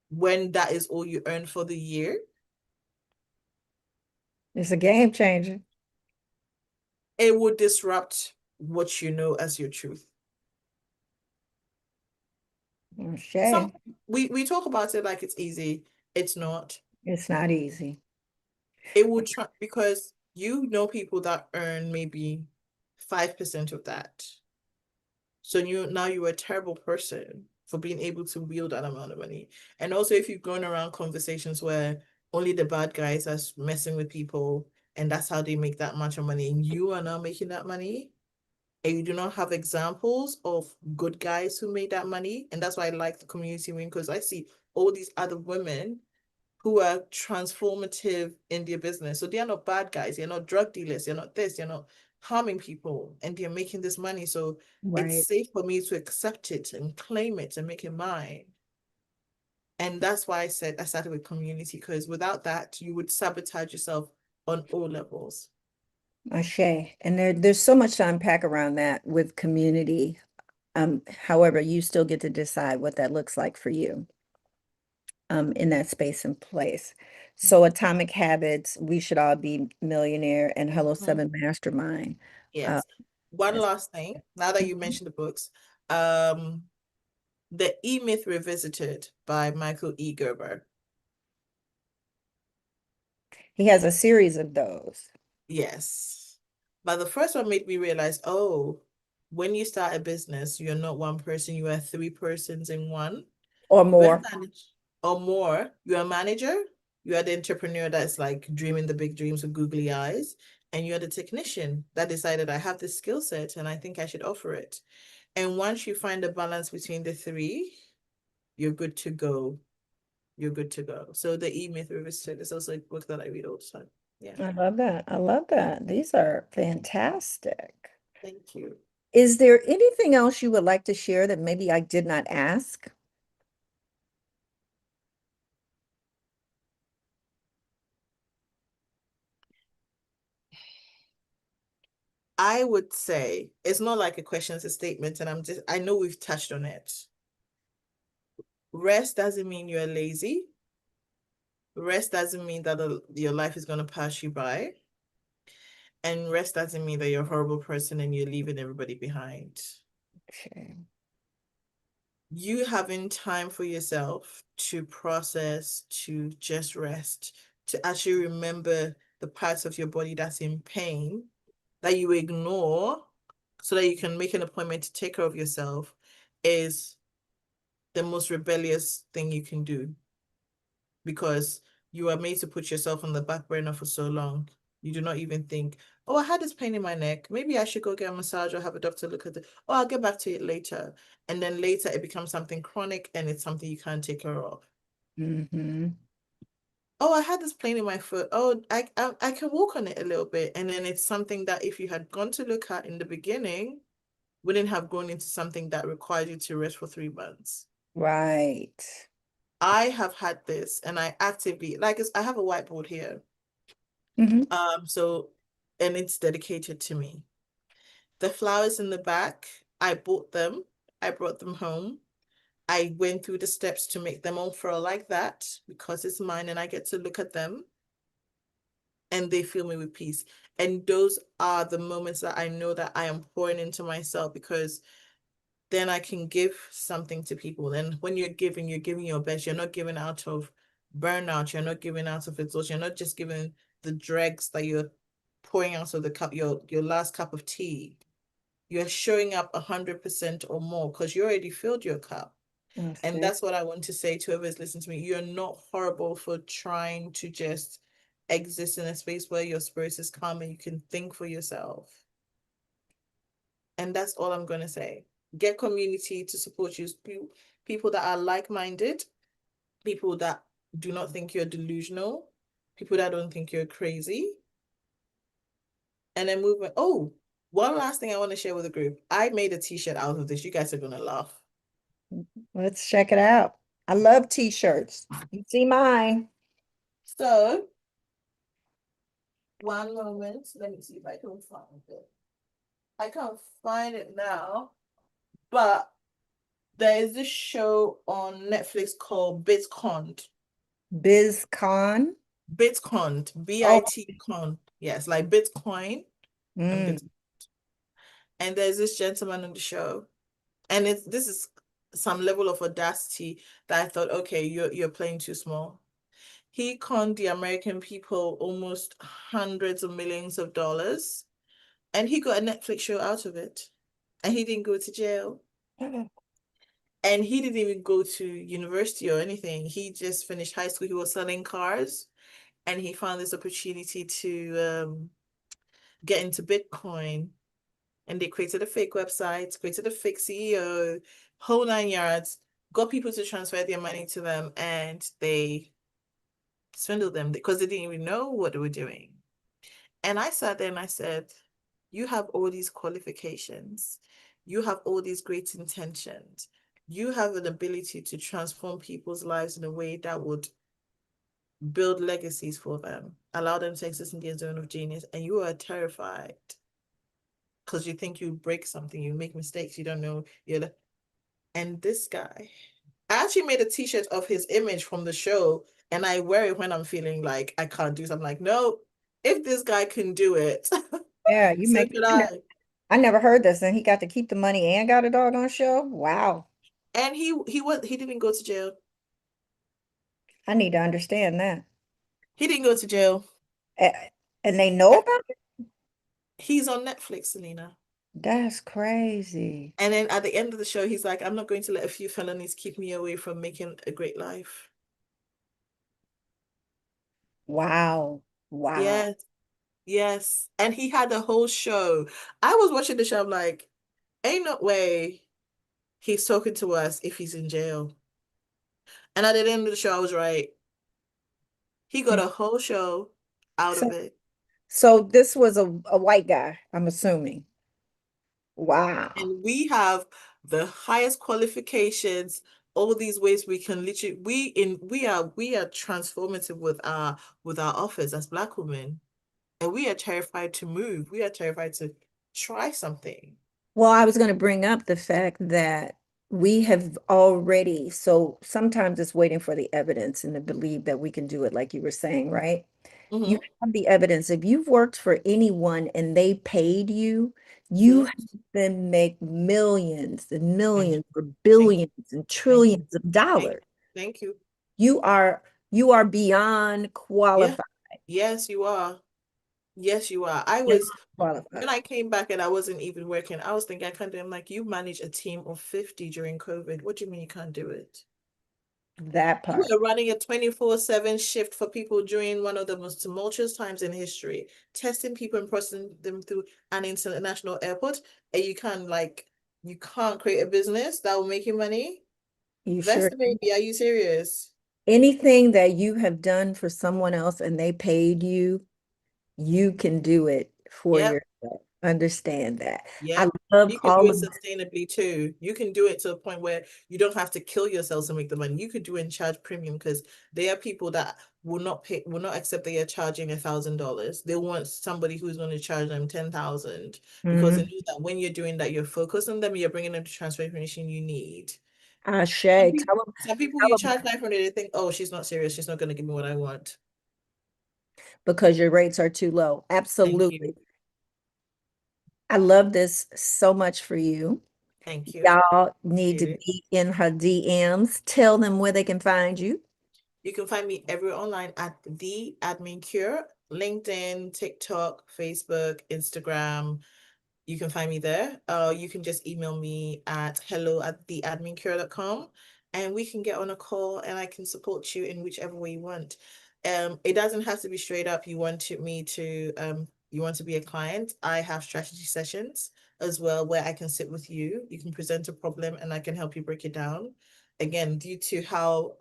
when that is all you earn for the year, It's a game changer. it will disrupt what you know as your truth. Some Okay. we talk about it like it's easy. It's not. It's not easy. It will try because you know people that earn maybe 5% of that. So you're a terrible person for being able to wield that amount of money. And also if you're going around conversations where only the bad guys are messing with people and that's how they make that much of money and you are not making that money, and you do not have examples of good guys who made that money. And that's why I like the community wing because I see all these other women who are transformative in their business. So they are not bad guys, they're not drug dealers, they're not this, they're not harming people, and they're making this money. So it's Right. safe for me to accept it and claim it and make it mine. And that's why I started with community because without that, you would sabotage yourself on all levels. Ashe. And there's so much to unpack around that with community. However, you still get to decide what that looks like for you, in that space and place. So Atomic Habits, We Should All Be Millionaire, and Hello Mhm. Seven Mastermind. Uh, Yes. One yes. last thing, now that you Mhm. mentioned the books, um, The E-Myth Revisited by Michael E. Gerber. He has a series of those Yes. But the first one made me realize, oh, when you start a business, you're not one person, you are three persons in one. or You're a more. manager or more. You're a manager, you are the entrepreneur that's like dreaming the big dreams with googly eyes, and you're the technician that decided I have this skill set and I think I should offer it. And once you find a balance between the three, you're good to go. You're good to go. So the E-Myth Revisited is also a book that I read all the time. Yeah. I love that. I love that. These are fantastic. Thank you. Is there anything else you would like to share that maybe I did not ask? I would say it's not like a question, it's a statement, and I know we've touched on it. Rest doesn't mean you're lazy. Rest doesn't mean that your life is going to pass you by. And rest doesn't mean that you're a horrible person and you're leaving everybody behind. Okay. You having time for yourself to process, to just rest, to actually remember the parts of your body that's in pain that you ignore so that you can make an appointment to take care of yourself is the most rebellious thing you can do, because you are made to put yourself on the back burner for so long. You do not even think, oh, I had this pain in my neck. Maybe I should go get a massage or have a doctor look at it. Oh, I'll get back to it later. And then later it becomes something chronic and it's something you can't take care of. Mm-hmm. Oh, I had this pain in my foot. Oh, I can walk on it a little bit. And then it's something that if you had gone to look at in the beginning, wouldn't have grown into something that required you to rest for 3 months. Right. I have had this and I actively like I have a whiteboard here. Mm-hmm. So and it's dedicated to me. The flowers in the back, I bought them. I brought them home. I went through the steps to make them all furl like that because it's mine and I get to look at them and they fill me with peace. And those are the moments that I know that I am pouring into myself, because then I can give something to people. And when you're giving your best. You're not giving out of burnout. You're not giving out of exhaustion. You're not just giving the dregs that you're pouring out of the cup, your last cup of tea. You're showing up 100% or more because you already filled your cup. That's And it. that's what I want to say to whoever's listening to me. You're not horrible for trying to just exist in a space where your spirit is calm and you can think for yourself. And that's all I'm going to say. Get community to support you, people that are like-minded, people that do not think you're delusional, people that don't think you're crazy, and then moving. Oh, one last thing I want to share with the group. I made a t-shirt out of this. You guys are going to laugh. Let's check it out. I love t-shirts. You see mine. So, one moment. Let me see if I can find it. I can't find it now, but there is this show on Netflix called Bitcon. BizCon. Bitcoin, Oh, BIT con. Yes, like Bitcoin and mm. Bit. And there's this gentleman on the show, and this is some level of audacity that I thought, okay, you're playing too small. He conned the American people almost hundreds of millions of dollars, and he got a Netflix show out of it. And he didn't go to jail. And he didn't even go to university or anything. He just finished high school. He was selling cars, and he found this opportunity to get into Bitcoin. And they created a fake website, created a fake CEO, whole 9 yards, got people to transfer their money to them, and they swindled them because they didn't even know what they were doing. And I sat there and I said, you have all these qualifications, you have all these great intentions, you have an ability to transform people's lives in a way that would build legacies for them, allow them to exist in their zone of genius, and you are terrified because you think you break something, you make mistakes, you don't know. And this guy, I actually made a t-shirt of his image from the show, and I wear it when I'm feeling like I can't do something. Like, no, if this guy can do it, Yeah, you so make could I. I never heard this, and he got to keep the money and got a doggone show. Wow. And he didn't go to jail. I need to understand that. He didn't go to jail. And they know about it? He's on Netflix, Selena. That's crazy. And then at the end of the show, he's like, I'm not going to let a few felonies keep me away from making a great life. Wow. Wow. Yes, yes. And he had a whole show. I was watching the show, I'm like, ain't no way he's talking to us if he's in jail. And at the end of the show, I was right. He got Mm. a whole show out So, of it. so this was a white guy, I'm assuming. Wow. And we have the highest qualifications, all these ways we can literally we are transformative with our offers as Black women. And we are terrified to move. We are terrified to try something. Well, I was going to bring up the fact that we have already, so sometimes it's waiting for the evidence and to believe that we can do it, like you were saying, right? You Hmm. have the evidence. If you've worked for anyone and they paid you, you have Yes. them make millions and Thank you. millions or Thank you. billions and Thank you. trillions of Thank dollars. you. Thank you. You are beyond Yeah. qualified. Yes, you are. Yes, you are. You're When qualified. I came back and I wasn't even working, I was thinking I can't do it. I'm like, you manage a team of 50 during COVID. What do you mean you can't do it? That You part. were running a 24/7 shift for people during one of the most tumultuous times in history, testing people and processing them through an international airport, and you can't create a business that will make you money? You sure? Vesta baby, are you serious? Anything that you have done for someone else and they paid you, you can do it for Yep. yourself. Understand that. I Yep. love You can do all it of sustainably too. You can do it to a point where you don't have to kill yourself to make the money. You could do it and charge premium because there are people that will not accept that you're charging $1,000. They want somebody who's going to charge them 10,000 because they mm, know that when you're doing that, you're focused on them, you're bringing them the transformation you need. Some Ashe. people, some people you Tell them charge 500, they think, oh, she's not serious. She's not going to give me what I want. because your rates are too low. Thank you. Absolutely. I love this so much for you. Thank you. Y'all need to Appreciate it. be in her DMs. Tell them where they can find you. You can find me everywhere online at the admin cure, LinkedIn, TikTok, Facebook, Instagram. You can find me there. You can just email me at hello@theadmincure.com and we can get on a call and I can support you in whichever way you want. It doesn't have to be straight up. You want to be a client. I have strategy sessions as well where I can sit with you. You can present a problem and I can help you break it down. Again, due to how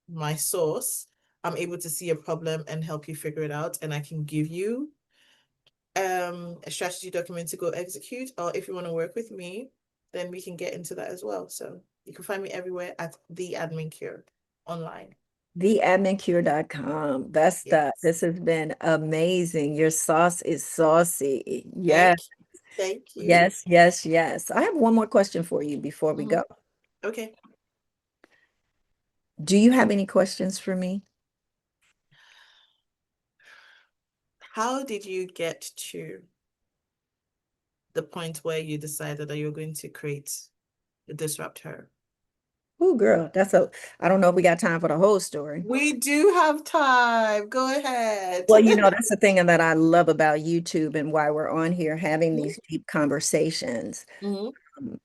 my source, I'm able to see a problem and help you figure it out, and I can give you a strategy document to go execute, or if you want to work with me, then we can get into that as well. So you can find me everywhere at the admin cure online. Theadmincure.com. Vesta, Yes. this has been amazing. Your sauce is saucy. Thank Yes, you. Thank you. yes, yes, yes. I have one more question for you before we Mhm. go. Okay. Do you have any questions for me? How did you get to the point where you decided that you're going to create Disrupt Her? Oh, girl, I don't know if we got time for the whole story. We do have time. Go ahead. Well, that's the thing that I love about YouTube and why we're on here having these deep conversations. Mhm. Um,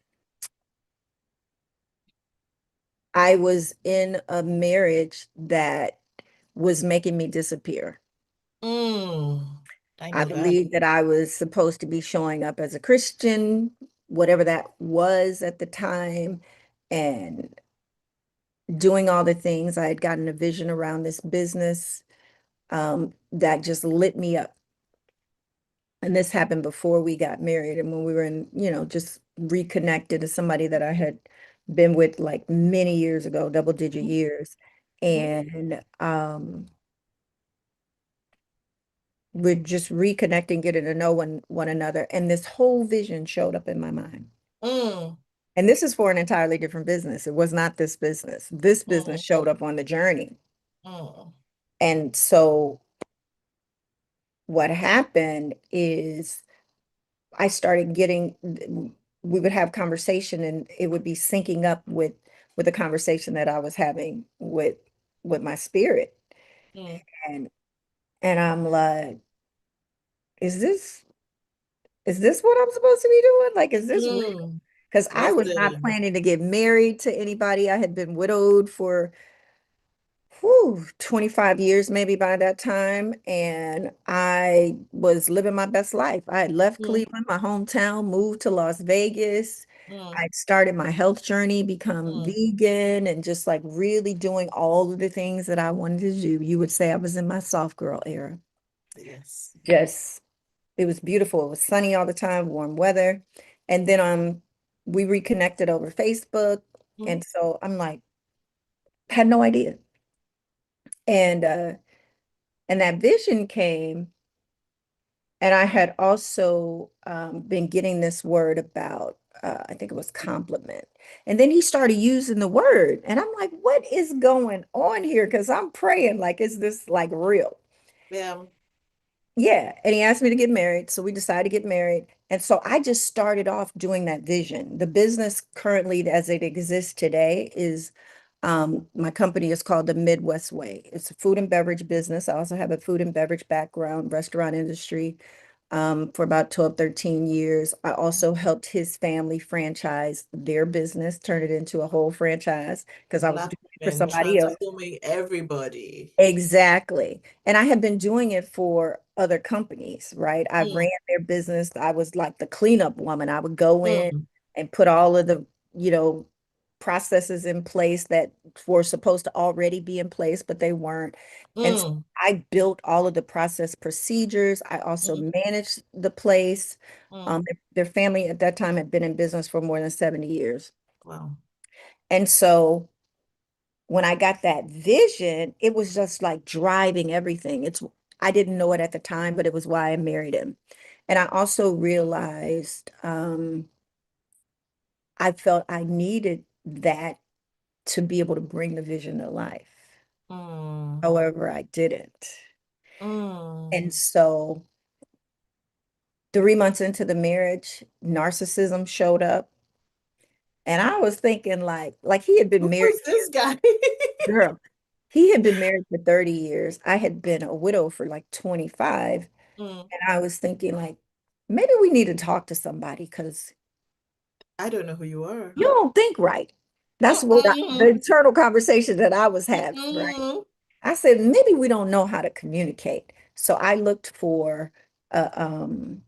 I was in a marriage that was making me disappear. Mm. I I know that. believe that I was supposed to be showing up as a Christian, whatever that was at the time, and doing all the things. I had gotten a vision around this business that just lit me up. And this happened before we got married and when we were just reconnected to somebody that I had been with like many years ago, double digit years. Mhm. And we're just reconnecting, getting to know one another. And this whole vision showed up in my mind. Mm. And this is for an entirely different business. It was not this business. This business Mm. showed up on the journey. Mm. And so what happened is I started getting, we would have conversation and it would be syncing up with the conversation that I was having with my spirit. Mm. And and I'm like, is this is this what I'm supposed to be doing? Like, is this real? Mm. Because I was not Listen. planning to get married to anybody. I had been widowed for 25 years maybe by that time. And I was living my best life. I had left Mm. Cleveland, my hometown, moved to Las Vegas. Mm. I started my health journey, become Mm. vegan, and just like really doing all of the things that I wanted to do. You would say I was in my soft girl era. Yes. Just, it was beautiful. It was sunny all the time, warm weather. And then we reconnected over Facebook. Mm. And so I'm like, had no idea. And and that vision came, and I had also been getting this word about, I think it was compliment. And then he started using the word, and I'm like, what is going on here? Because I'm praying, like, is this like real? Yeah. Yeah. And he asked me to get married. So we decided to get married. And so I just started off doing that vision. The business currently, as it exists today, is My company is called the Midwest Way. It's a food and beverage business. I also have a food and beverage background, restaurant industry, for about 12, 13 years. I also helped his family franchise their business, turn it into a whole franchise because I was Black doing it for women somebody else. transforming everybody. Exactly. And I have been doing it for other companies, right? I ran Mm, their business. I was like the cleanup woman. I would go in mm, and put all of the, you know, processes in place that were supposed to already be in place, but they weren't. And so mm, I built all of the process procedures. I also mm, managed the place. mm. Their family at that time had been in business for more than 70 years. Wow. And so when I got that vision, it was just like driving everything. I didn't know it at the time, but it was why I married him. And I also realized I felt I needed that to be able to bring the vision to life. Mm, However, I didn't. mm. And so 3 months into the marriage, narcissism showed up. And I was thinking like he had been Who married, was this guy? girl, he had been married for 30 years. I had been a widow for like 25. Mm. And I was thinking like, maybe we need to talk to somebody because I don't know who you are. you don't think right. That's the Mm-mm, internal conversation that I was having, right? mm-mm, I said, maybe we don't know how to communicate. So I looked for a, um,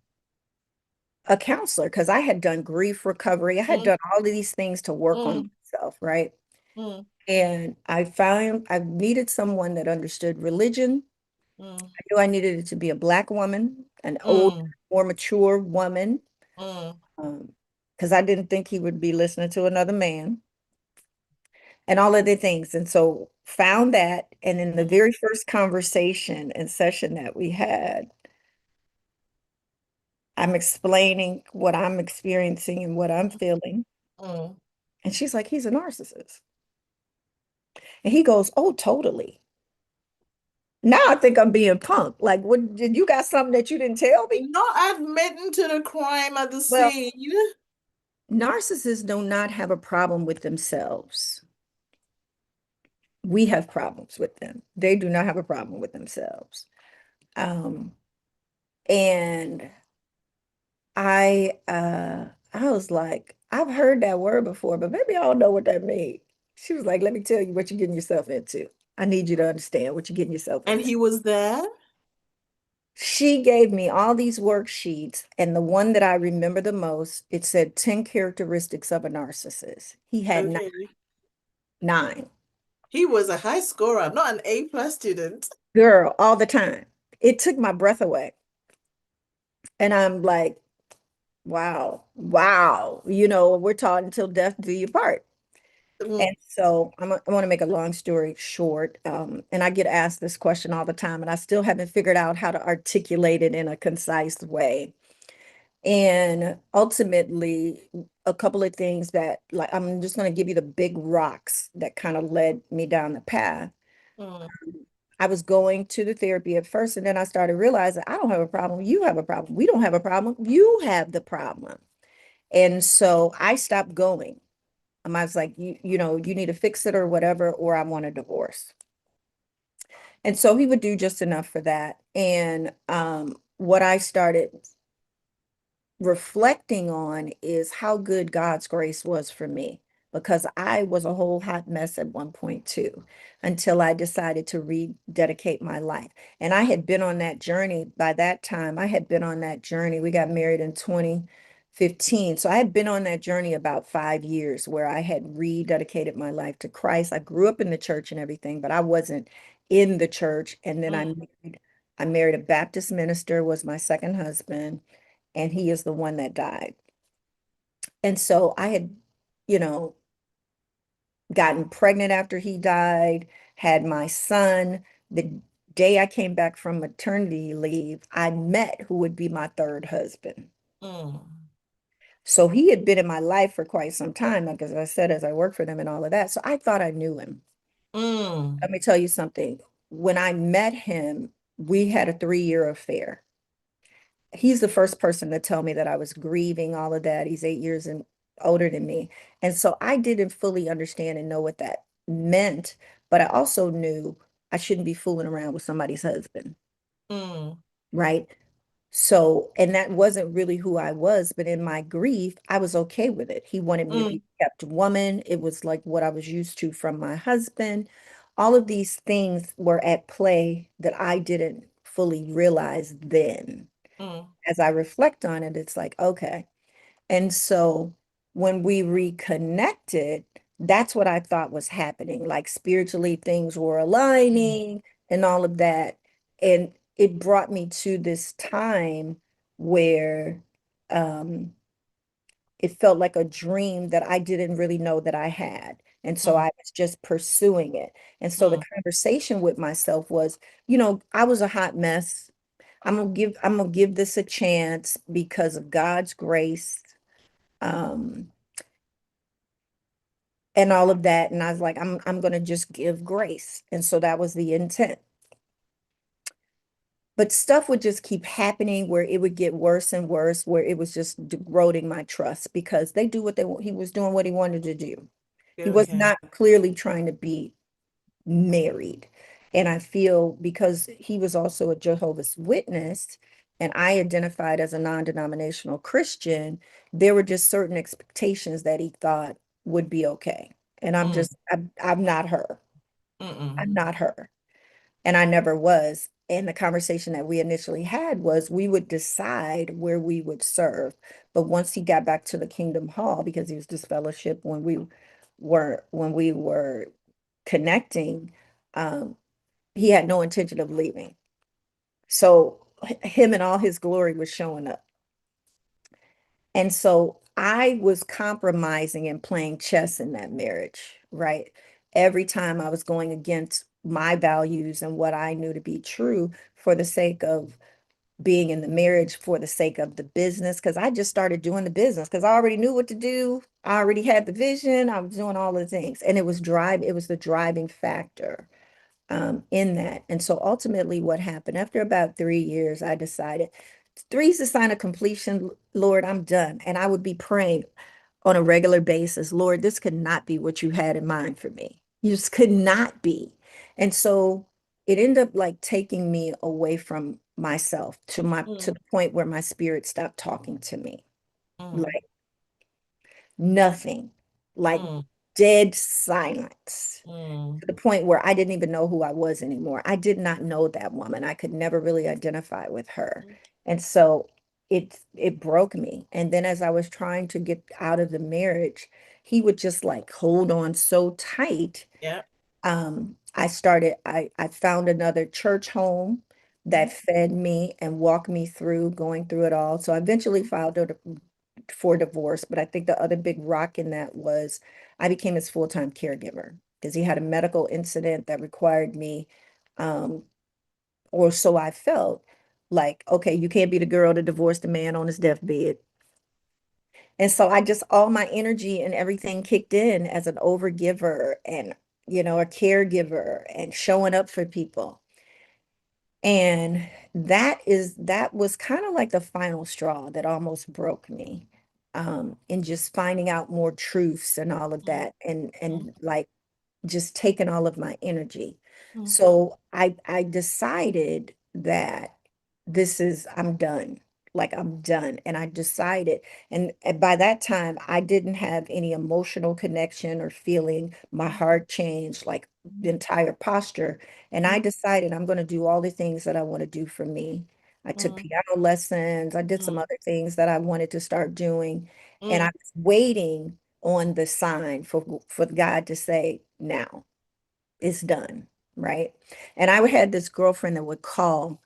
a counselor because I had done grief recovery. I had mm, done all of these things to work on mm, myself, right? mm, And I found I needed someone that understood religion. mm, I knew I needed it to be a Black woman, an old, mm, more mature woman, mm, um, because I didn't think he would be listening to another man and all of the things. And so found that, and in the mm, very first conversation and session that we had, I'm explaining what I'm experiencing and what I'm feeling. mm. And she's like, he's a narcissist. And he goes, oh, totally. Now I think I'm being punked. Like, what did you got something that you didn't tell me? Not admitting to the crime at the Well, scene. narcissists do not have a problem with themselves. We have problems with them. They do not have a problem with themselves. Um, and I was like, I've heard that word before, but maybe I don't know what that means. She was like, let me tell you what you're getting yourself into. I need you to understand what you're getting yourself And into. he was there? She gave me all these worksheets, and the one that I remember the most, it said 10 characteristics of a narcissist. He had Okay. nine. He was a high scorer, not an A+ student. Girl, all the time. It took my breath away. And I'm like, wow, wow. We're taught until death do you part. Mm, And so I want to make a long story short. And I get asked this question all the time, and I still haven't figured out how to articulate it in a concise way. And ultimately, a couple of things that, like, I'm just going to give you the big rocks that kind of led me down the path. mm, I was going to the therapy at first, and then I started realizing I don't have a problem. You have a problem. We don't have a problem. You have the problem. And so I stopped going. I was like, you need to fix it or whatever, or I want a divorce. And so he would do just enough for that. And what I started reflecting on is how good God's grace was for me because I was a whole hot mess at one point too, until I decided to rededicate my life. And I had been on that journey by that time. I had been on that journey. We got married in 2015. So I had been on that journey about 5 years where I had rededicated my life to Christ. I grew up in the church and everything, but I wasn't in the church. And then mm, I married a Baptist minister, was my second husband, and he is the one that died. And so I had, you know, gotten pregnant after he died, had my son. The day I came back from maternity leave, I met who would be my third husband. mm, So he had been in my life for quite some time, like as I said, as I worked for them and all of that. So I thought I knew him. mm, Let me tell you something. When I met him, we had a 3-year affair. He's the first person to tell me that I was grieving all of that. He's 8 years and older than me. And so I didn't fully understand and know what that meant, but I also knew I shouldn't be fooling around with somebody's husband, Mm, right? So, and that wasn't really who I was, but in my grief, I was okay with it. He wanted me to be mm, a kept woman. It was like what I was used to from my husband. All of these things were at play that I didn't fully realize then. mm, As I reflect on it, it's like, okay. And so when we reconnected, that's what I thought was happening. Like spiritually, things were mm, aligning and all of that. And it brought me to this time where um, it felt like a dream that I didn't really know that I had. And so I mm, was just pursuing it. And so the mm, conversation with myself was, I was a hot mess. I'm gonna give this a chance because of God's grace. Um, and all of that. And I was like, I'm gonna just give grace. And so that was the intent. But stuff would just keep happening where it would get worse and worse, where it was just eroding my trust because they do what he was doing what he wanted to do. He was okay. not clearly trying to be married. And I feel because he was also a Jehovah's Witness and I identified as a non-denominational Christian, there were just certain expectations that he thought would be okay. And Mm, I'm not her. mm-mm, I'm not her. And I never was. And the conversation that we initially had was we would decide where we would serve. But once he got back to the Kingdom Hall, because he was disfellowship when we were connecting, um, he had no intention of leaving. So him and all his glory was showing up. And so I was compromising and playing chess in that marriage, right? Every time I was going against my values and what I knew to be true for the sake of being in the marriage, for the sake of the business, because I just started doing the business because I already knew what to do. I already had the vision. I was doing all the things. And it was the driving factor in that. And so ultimately, what happened after about 3 years, I decided three is the sign of completion. Lord, I'm done. And I would be praying on a regular basis, Lord, this could not be what you had in mind for me. You just could not be. And so it ended up like taking me away from myself to mm, the point where my spirit stopped talking to me. mm, Like nothing, like mm, dead silence mm, to the point where I didn't even know who I was anymore. I did not know that woman. I could never really identify with her. And so it broke me. And then as I was trying to get out of the marriage, he would just like hold on so tight. yeah. I found another church home that fed me and walked me through going through it all. So I eventually filed for divorce, but I think the other big rock in that was I became his full-time caregiver because he had a medical incident that required me, um, or so I felt like, okay, you can't be the girl to divorce the man on his deathbed. And so I just all my energy and everything kicked in as an overgiver and a caregiver and showing up for people. And that was kind of like the final straw that almost broke me. In just finding out more truths and all of Mm, that and mm, like just taking all of my energy. mm, So I decided that I'm done. Like I'm done. And I decided, and by that time, I didn't have any emotional connection or feeling. My heart changed, like the entire posture. And I mm, decided I'm going to do all the things that I want to do for me. I took mm, piano lessons. I did some mm, other things that I wanted to start doing. And I mm, was waiting on the sign for God to say, now it's done, right? And I had this girlfriend that would call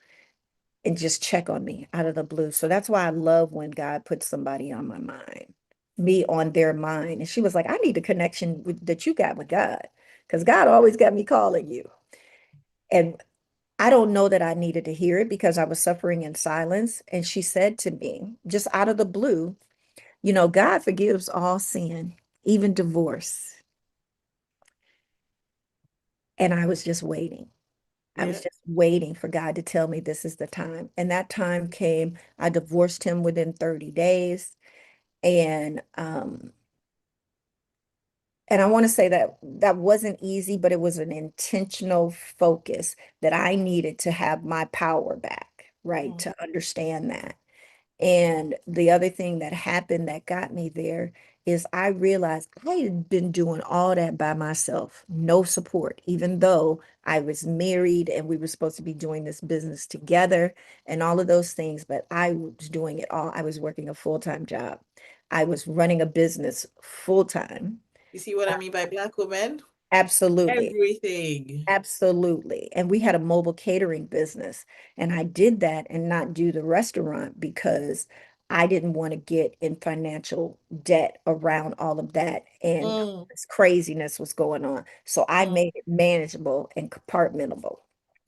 and just check on me out of the blue. So that's why I love when God puts somebody on my mind, me on their mind. And she was like, I need a connection that you got with God, because God always got me calling you. And I don't know that I needed to hear it because I was suffering in silence. And she said to me, just out of the blue, God forgives all sin, even divorce. And I was just waiting. I was yeah. just waiting for God to tell me this is the time. And that time came. I divorced him within 30 days. And and I want to say that that wasn't easy, but it was an intentional focus that I needed to have my power back, right? Mm. To understand that. And the other thing that happened that got me there is I realized I had been doing all that by myself, no support, even though I was married and we were supposed to be doing this business together and all of those things, but I was doing it all. I was working a full-time job. I was running a business full-time. You see what I mean by Black women? Absolutely. Everything. Absolutely. And we had a mobile catering business. And I did that and not do the restaurant because I didn't want to get in financial debt around all of that. And Mm, this craziness was going on. So I mm, made it manageable and compartmentable.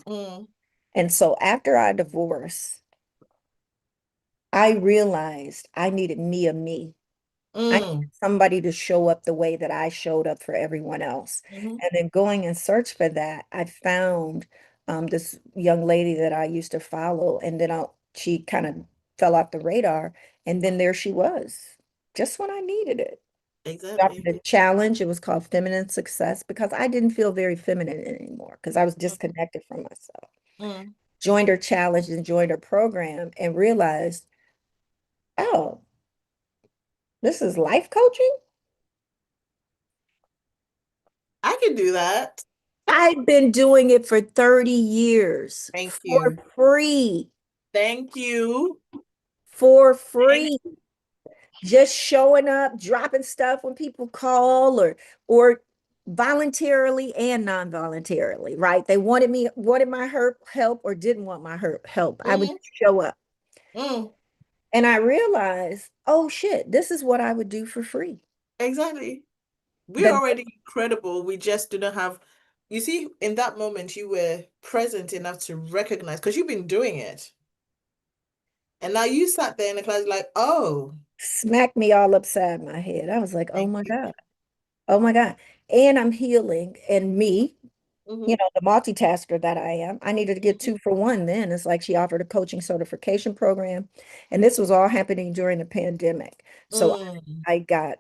mm, And so after our divorce, I realized I needed me. I needed mm, somebody to show up the way that I showed up for everyone else. mhm. And then going in search for that, I found this young lady that I used to follow, and then she kind of fell off the radar. And then there she was, just when I needed it. Started Exactly. a challenge. It was called Feminine Success because I didn't feel very feminine anymore because I was Mm, disconnected from myself. mm. Joined her challenge and joined her program and realized, oh, this is life coaching? I can do that. I've been doing it for 30 years Thank for you. free, Thank you. for Thank free. Just showing up, dropping stuff when people call or voluntarily and non-voluntarily, right? They wanted my help or didn't want my help. I would mm, show up. mm. And I realized, oh shit, this is what I would do for free. Exactly. We're The already incredible. We just do not have, you see, in that moment, you were present enough to recognize, because you've been doing it. And now you sat there in the class like, oh, smacked me all upside my head. I was like, oh thank my you. God. Oh my God. And I'm healing and me. Hmm. The multitasker that I am, I needed to get two for one then. It's like she offered a coaching certification program. And this was all happening during the pandemic. So Mm, I got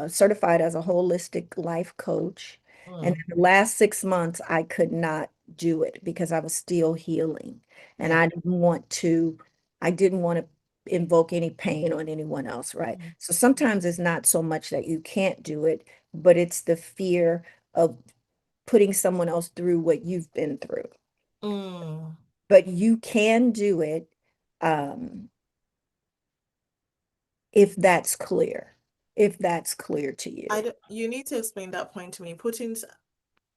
certified as a holistic life coach. And mm. in the last 6 months, I could not do it because I was still healing. And Yeah. I didn't want to invoke any pain on anyone else, right? Mm, So sometimes it's not so much that you can't do it, but it's the fear of putting someone else through what you've been through. mm. But you can do it um, if that's clear, if that's clear to you. You need to explain that point to me.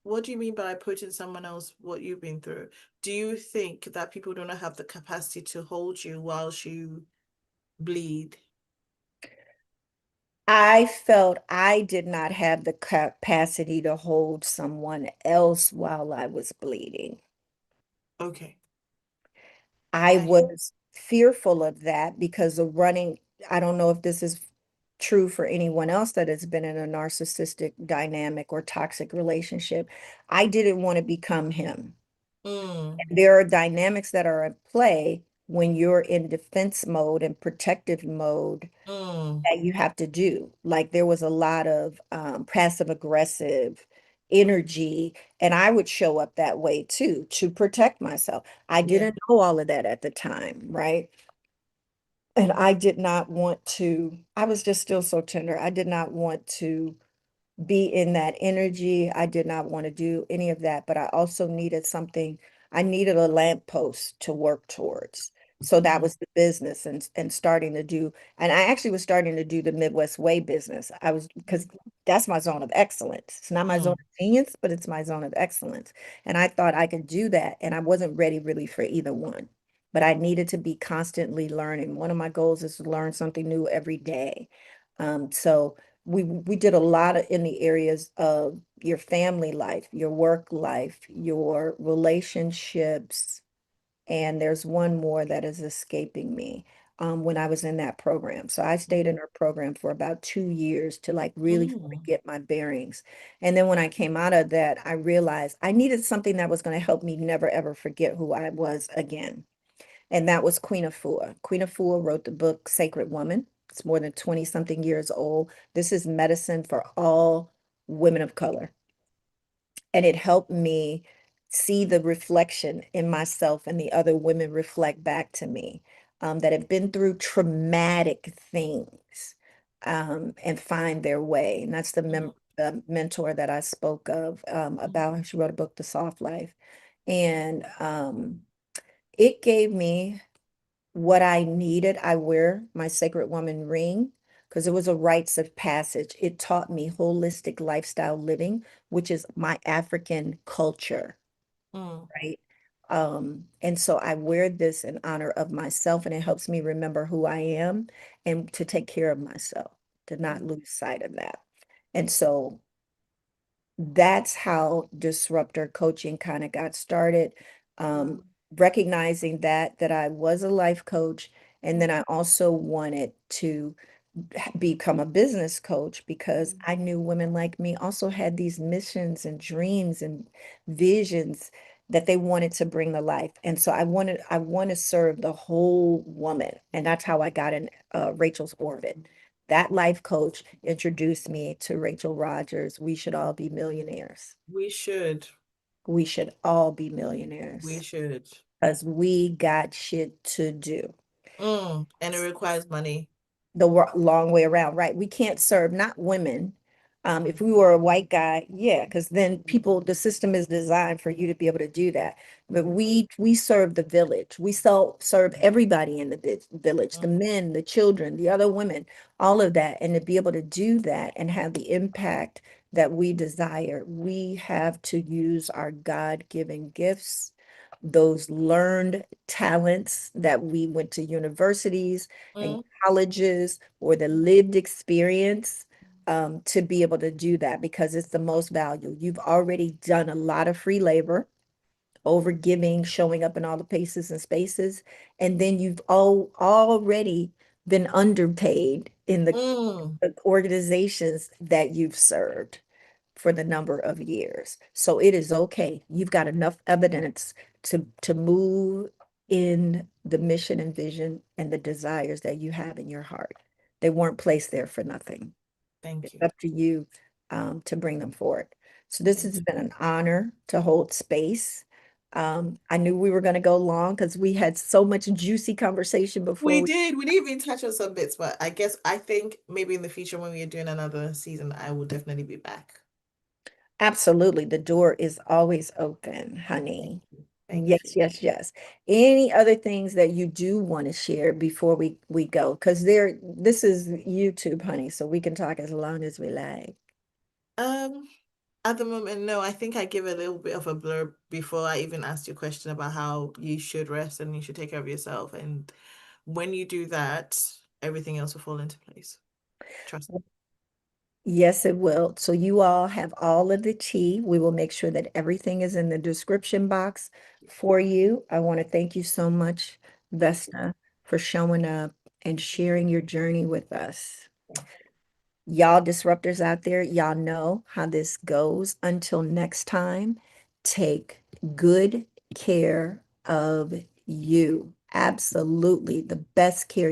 What do you mean by putting someone else what you've been through? Do you think that people don't have the capacity to hold you whilst you bleed? I felt I did not have the capacity to hold someone else while I was bleeding. Okay. I I hear. was fearful of that because of running. I don't know if this is true for anyone else that has been in a narcissistic dynamic or toxic relationship. I didn't want to become him. Mm, There are dynamics that are at play when you're in defense mode and protective mode mm, that you have to do. Like there was a lot of passive aggressive energy, and I would show up that way too to protect myself. I yeah. didn't know all of that at the time, right? And I did not want to, I was just still so tender. I did not want to be in that energy. I did not want to do any of that, but I also needed something. I needed a lamppost to work towards. So that Mm, was the business and starting to do, and I actually was starting to do the Midwest Way business. I was because that's my zone of excellence. It's not my zone mm, of genius, but it's my zone of excellence. And I thought I could do that. And I wasn't ready really for either one. But I needed to be constantly learning. One of my goals is to learn something new every day. So we did a lot in the areas of your family life, your work life, your relationships, and there's one more that is escaping me when I was in that program. So I stayed in her program for about 2 years to like really fully mm, get my bearings. And then when I came out of that, I realized I needed something that was going to help me never ever forget who I was again. And that was Queen Afua. Queen Afua wrote the book Sacred Woman. It's more than 20 something years old. This is medicine for all. women of color. And it helped me see the reflection in myself and the other women reflect back to me that have been through traumatic things and find their way. And that's Mm, the mentor that I spoke of about. She wrote a book, The Soft Life. And it gave me what I needed. I wear my Sacred Woman ring because it was a rites of passage. It taught me holistic lifestyle living, which is my African culture, mm, right? And so I wear this in honor of myself, and it helps me remember who I am and to take care of myself, to not mm, lose sight of that. And so that's how disruptor coaching kind of got started. Um, mm, recognizing that I was a life coach, and then I also wanted to become a business coach because mm, I knew women like me also had these missions and dreams and visions that they wanted to bring to life. And so I want to serve the whole woman. And that's how I got in Rachel's orbit. That life coach introduced me to Rachel Rogers. We should all be millionaires. we should. We should all be We millionaires should. because we got shit to do. And it requires money. The long way around, right? We can't serve not women. If Mm, we were a white guy, yeah, because then people, the system is designed for you to be able to do that. But we serve the village. We serve everybody in the village, the mm, men, the children, the other women, all of that. And to be able to do that and have the impact that we desire, we have to use our God-given gifts, those learned talents that we went to universities and mm, colleges or the lived experience to be able to do that because it's the most value. You've already done a lot of free labor, over giving, showing up in all the places and spaces, and then you've already been underpaid in mm. the organizations that you've served for the number of years. So it is okay. You've got enough evidence to move in the mission and vision and the desires that you have in your heart. They weren't placed there for nothing. Thank It's you. up to you to bring them forward. So this Thank has you. been an honor to hold space. I knew we were going to go long because we had so much juicy conversation before We we. did. We didn't even touch on some bits, but I think maybe in the future when we are doing another season, I will definitely be back. Absolutely. The door is always open, Thank honey. you. Thank Yes, you. yes, yes. Any other things that you do want to share before we go? Because this is YouTube, honey, so we can talk as long as we like. Um, at the moment, no, I think I give a little bit of a blurb before I even asked you a question about how you should rest and you should take care of yourself. And when you do that, everything else will fall into place. Trust me. Yes, it will. So you all have all of the tea. We will make sure that everything is in the description box for you. I want to thank you so much, Thank you. Vesta, for showing up and sharing your journey with us. Thank Y'all disruptors out there, y'all know how this goes. Until next time, take good care of you. Absolutely the best care